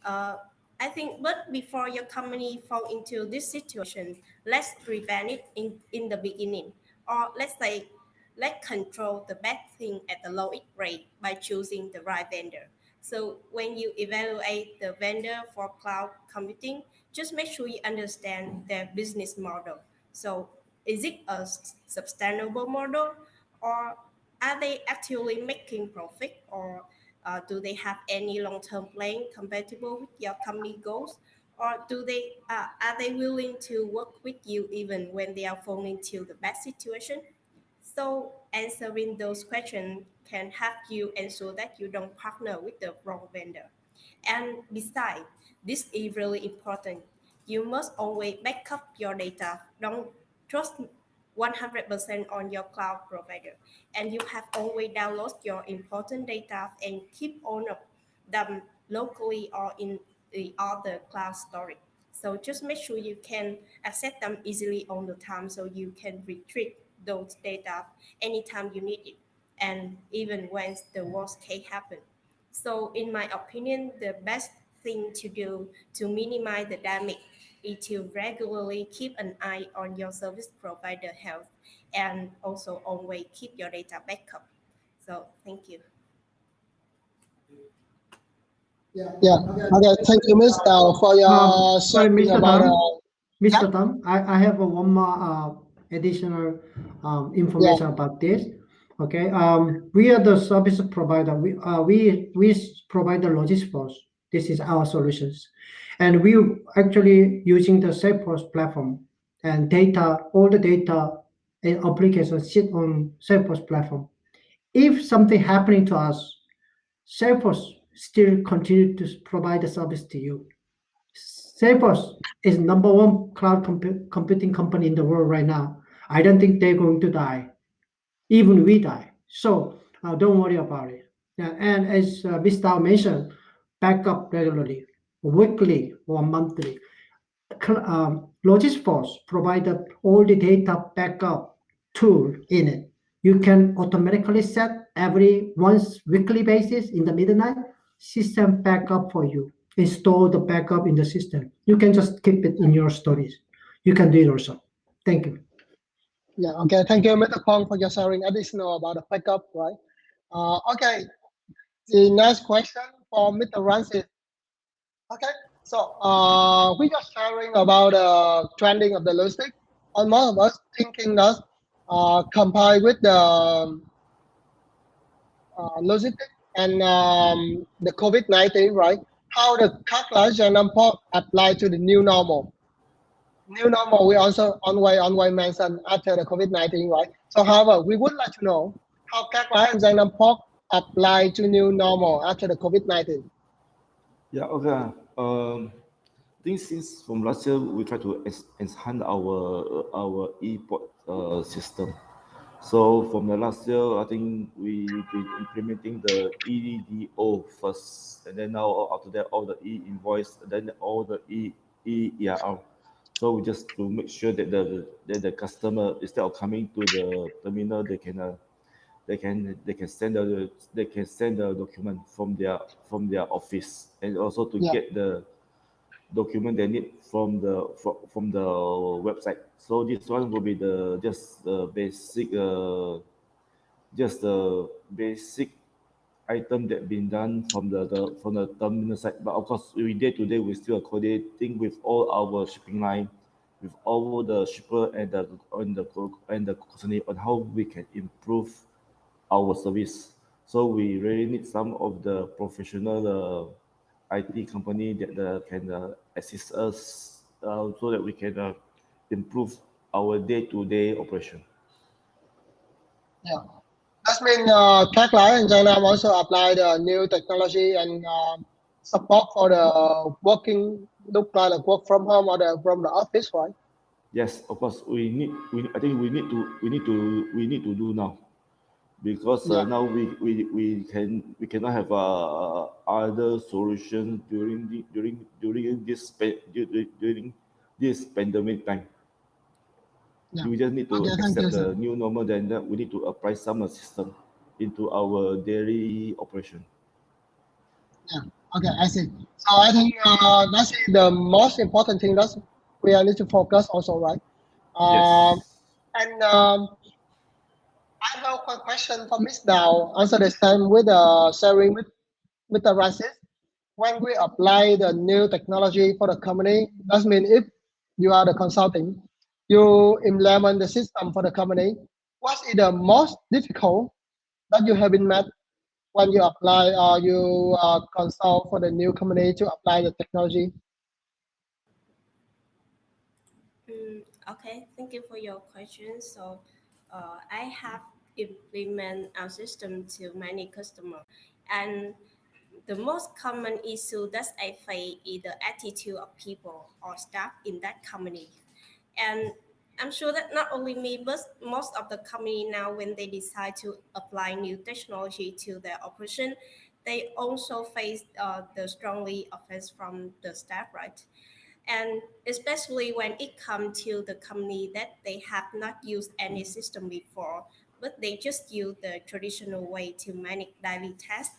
Uh, I think, but before your company fall into this situation, let's prevent it in the beginning. Or let's say, let's control the bad thing at the lowest rate by choosing the right vendor. So when you evaluate the vendor for cloud computing, just make sure you understand their business model. So is it a sustainable model, or are they actually making profit, or do they have any long-term plan compatible with your company goals, or are they willing to work with you even when they are falling into the bad situation? So answering those questions can help you ensure that you don't partner with the wrong vendor. And besides, this is really important. You must always back up your data. Don't trust 100% on your cloud provider. And you have always download your important data and keep all of them locally or in the other cloud storage. So just make sure you can access them easily all the time so you can retrieve those data anytime you need it, and even when the worst case happen. So in my opinion, the best thing to do to minimize the damage is to regularly keep an eye on your service provider health and also always keep your data backup. So thank you. Yeah. Okay. Thank you, Miss Tao, for your Sorry, sharing Mr. about. Tam. Yeah. Mr. Tam, I have one more additional information about this. Okay, we are the service provider. We provide the Logistic. This is our solutions, and we actually using the Salesforce platform, and all the data and applications sit on Salesforce platform. If something happening to us, Salesforce still continue to provide the service to you. Salesforce is number one cloud computing company in the world right now. I don't think they're going to die, even we die. So don't worry about it. And as Ms. Tao mentioned, backup regularly, weekly or monthly. Logisforce provided all the data backup tool in it. You can automatically set every once weekly basis in the midnight system backup for you. Install the backup in the system. You can just keep it in your storage. You can do it also. Thank you. Yeah. Okay. Thank you, Mr. Kong, for your sharing additional about the backup, right? Okay. The next question for Mr. Ransit. Okay. So we just sharing about trending of the logistic. And most of us thinking that compare with the logistic and the COVID-19, right? How the calculus and import apply to the new normal. New normal we also on way mentioned after the COVID-19, right? So however, we would like to know how calculus and import apply to new normal after the COVID-19. Yeah, okay. I think since from last year we try to enhance our e-port system. So from the last year, I think we been implementing the EDO first, and then now after that all the e-invoice, then all the EER. So we just to make sure that the customer, instead of coming to the terminal, they can send the document from their office, and also to get the document they need from the website. So this one will be just the basic item that been done from the terminal side. But of course, day to day we still are coordinating with all our shipping line, with all the shipper and the company on how we can improve our service. So we really need some of the professional IT company that can assist us so that we can improve our day-to-day operation. Yeah. That means Kakla and Janam also apply the new technology and support for the working, look like the work from home or from the office, right? Yes, of course. I think we need to do now, because now we cannot have other solution during this pandemic time. Yeah. We just need to accept the new normal. Then we need to apply some system into our daily operation. Yeah. Okay, I see. So I think that's the most important thing that we need to focus also, right? Yes. And I have one question for Miss Dow. Answer the same with sharing with Mr. Francis, when we apply the new technology for the company, that means if you are the consulting, you implement the system for the company. What is the most difficult that you have been met when you apply or you consult for the new company to apply the technology? Okay, thank you for your question. So, I have implement our system to many customer, and the most common issue that I face is the attitude of people or staff in that company. And I'm sure that not only me, but most of the company now, when they decide to apply new technology to their operation, they also face the strongly offense from the staff, right? And especially when it comes to the company that they have not used any system before, but they just use the traditional way to manage daily tasks,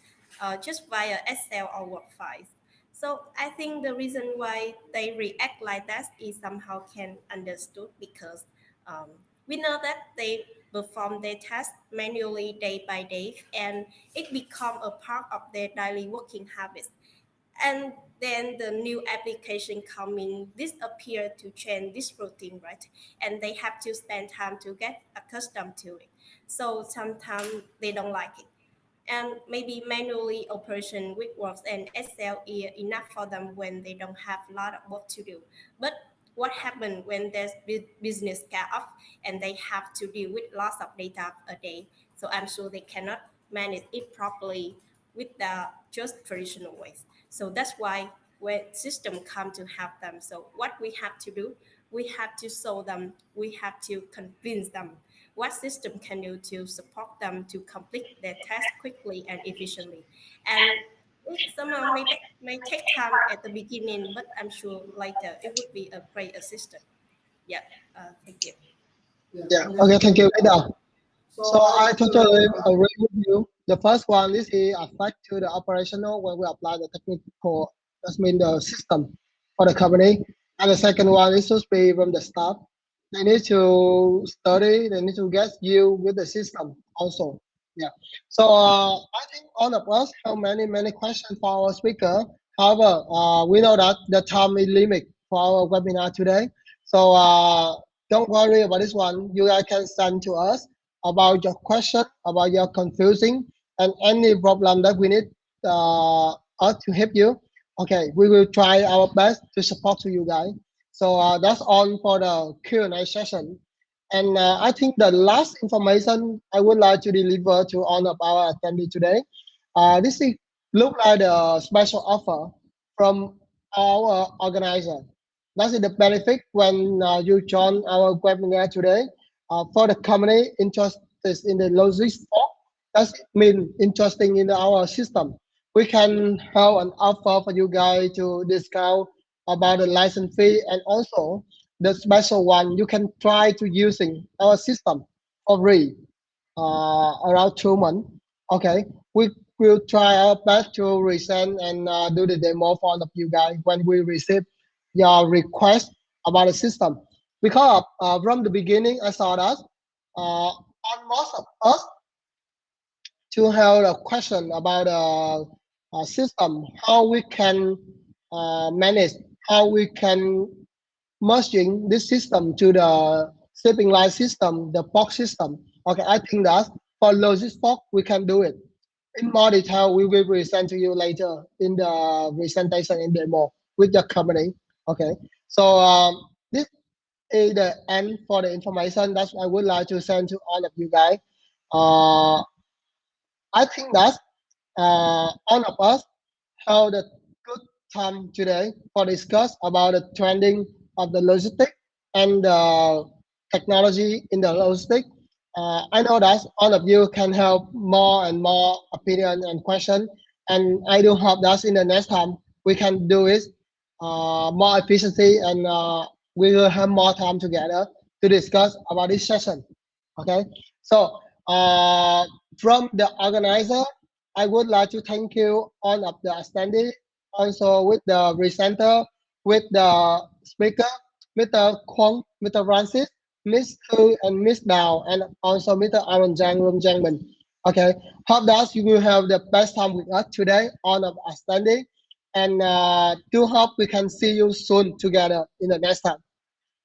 just via Excel or Word files. So I think the reason why they react like that is somehow can understood because um, we know that they perform their tasks manually day by day, and it become a part of their daily working habits. And then the new application coming disappear to change this routine, right? And they have to spend time to get accustomed to it. So sometimes they don't like it, and maybe manually operation with Works and Excel is enough for them when they don't have a lot of work to do. But what happens when there's business cut off and they have to deal with lots of data a day? So I'm sure they cannot manage it properly with the just traditional ways. So that's why when system come to help them, so what we have to do, we have to show them, we have to convince them what system can do to support them to complete their task quickly and efficiently. And it somehow may take time at the beginning, but I'm sure later it would be a great assistant. Yeah, thank you. Yeah. Okay. Thank you, Ida. So I totally agree with you. The first one is the affect to the operational when we apply the technical, that means the system for the company. And the second one is to be from the staff. They need to study, they need to get you with the system also. Yeah. So I think all of us have many questions for our speaker. However, we know that the time is limit for our webinar today. So don't worry about this one. You guys can send to us about your question, about your confusing, and any problem that we need us to help you. Okay, we will try our best to support to you guys. So that's all for the Q&A session. And I think the last information I would like to deliver to all of our attendees today. This is look like a special offer from our organizer. That is the benefit when you join our webinar today. For the company interested in the logistics, that means interesting in our system. We can have an offer for you guys to discount about the license fee, and also the special one you can try to using our system for free around 2 months. Okay, we will try our best to resend and do the demo for all of you guys when we receive your request about the system. Because from the beginning, I saw that almost of us to have a question about a system, how we can manage, how we can merging this system to the shipping line system, the box system. Okay, I think that for logistics box, we can do it. In more detail, we will present to you later in the presentation in demo with the company. Okay, so this is the end for the information that I would like to send to all of you guys. Uh, I think that all of us have a good time today for discuss about the trending of the logistic and the technology in the logistic. I know that all of you can have more and more opinion and question, and I do hope that in the next time we can do it more efficiency, and we will have more time together to discuss about this session. Okay, so from the organizer, I would like to thank you all of the attendees, also with the presenter, with the speaker, Mr. Kwong, Mr. Francis, Miss Thu, and Miss Dow, and also Mr. Aaron Jang Jangman. Okay, hope that you will have the best time with us today on our understanding, and do hope we can see you soon together in the next time.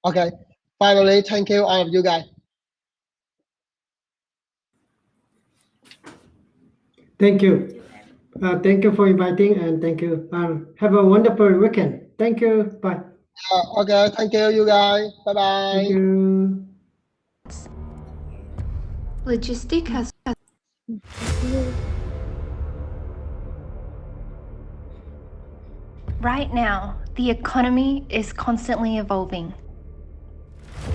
Okay, finally, thank you all of you guys. Thank you. Thank you for inviting, and thank you. Have a wonderful weekend. Thank you. Bye. Okay, thank you guys. Bye Thank bye. you. Logistic has Right now, the economy is constantly evolving.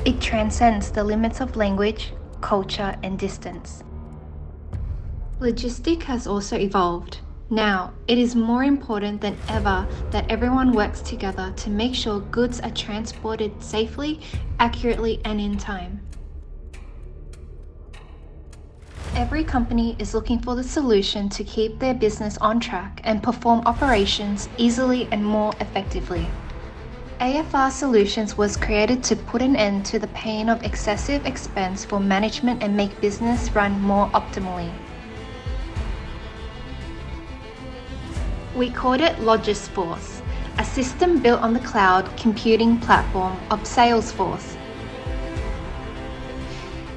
It transcends the limits of language, culture, and distance. Logistic has also evolved. Now, it is more important than ever that everyone works together to make sure goods are transported safely, accurately, and in time. Every company is looking for the solution to keep their business on track and perform operations easily and more effectively. AFR Solutions was created to put an end to the pain of excessive expense for management and make business run more optimally. We called it Logisforce, a system built on the cloud computing platform of Salesforce.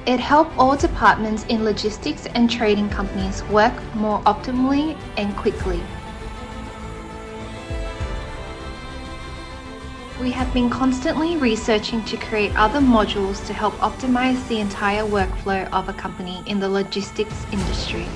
It helped all departments in logistics and trading companies work more optimally and quickly. We have been constantly researching to create other modules to help optimize the entire workflow of a company in the logistics industry.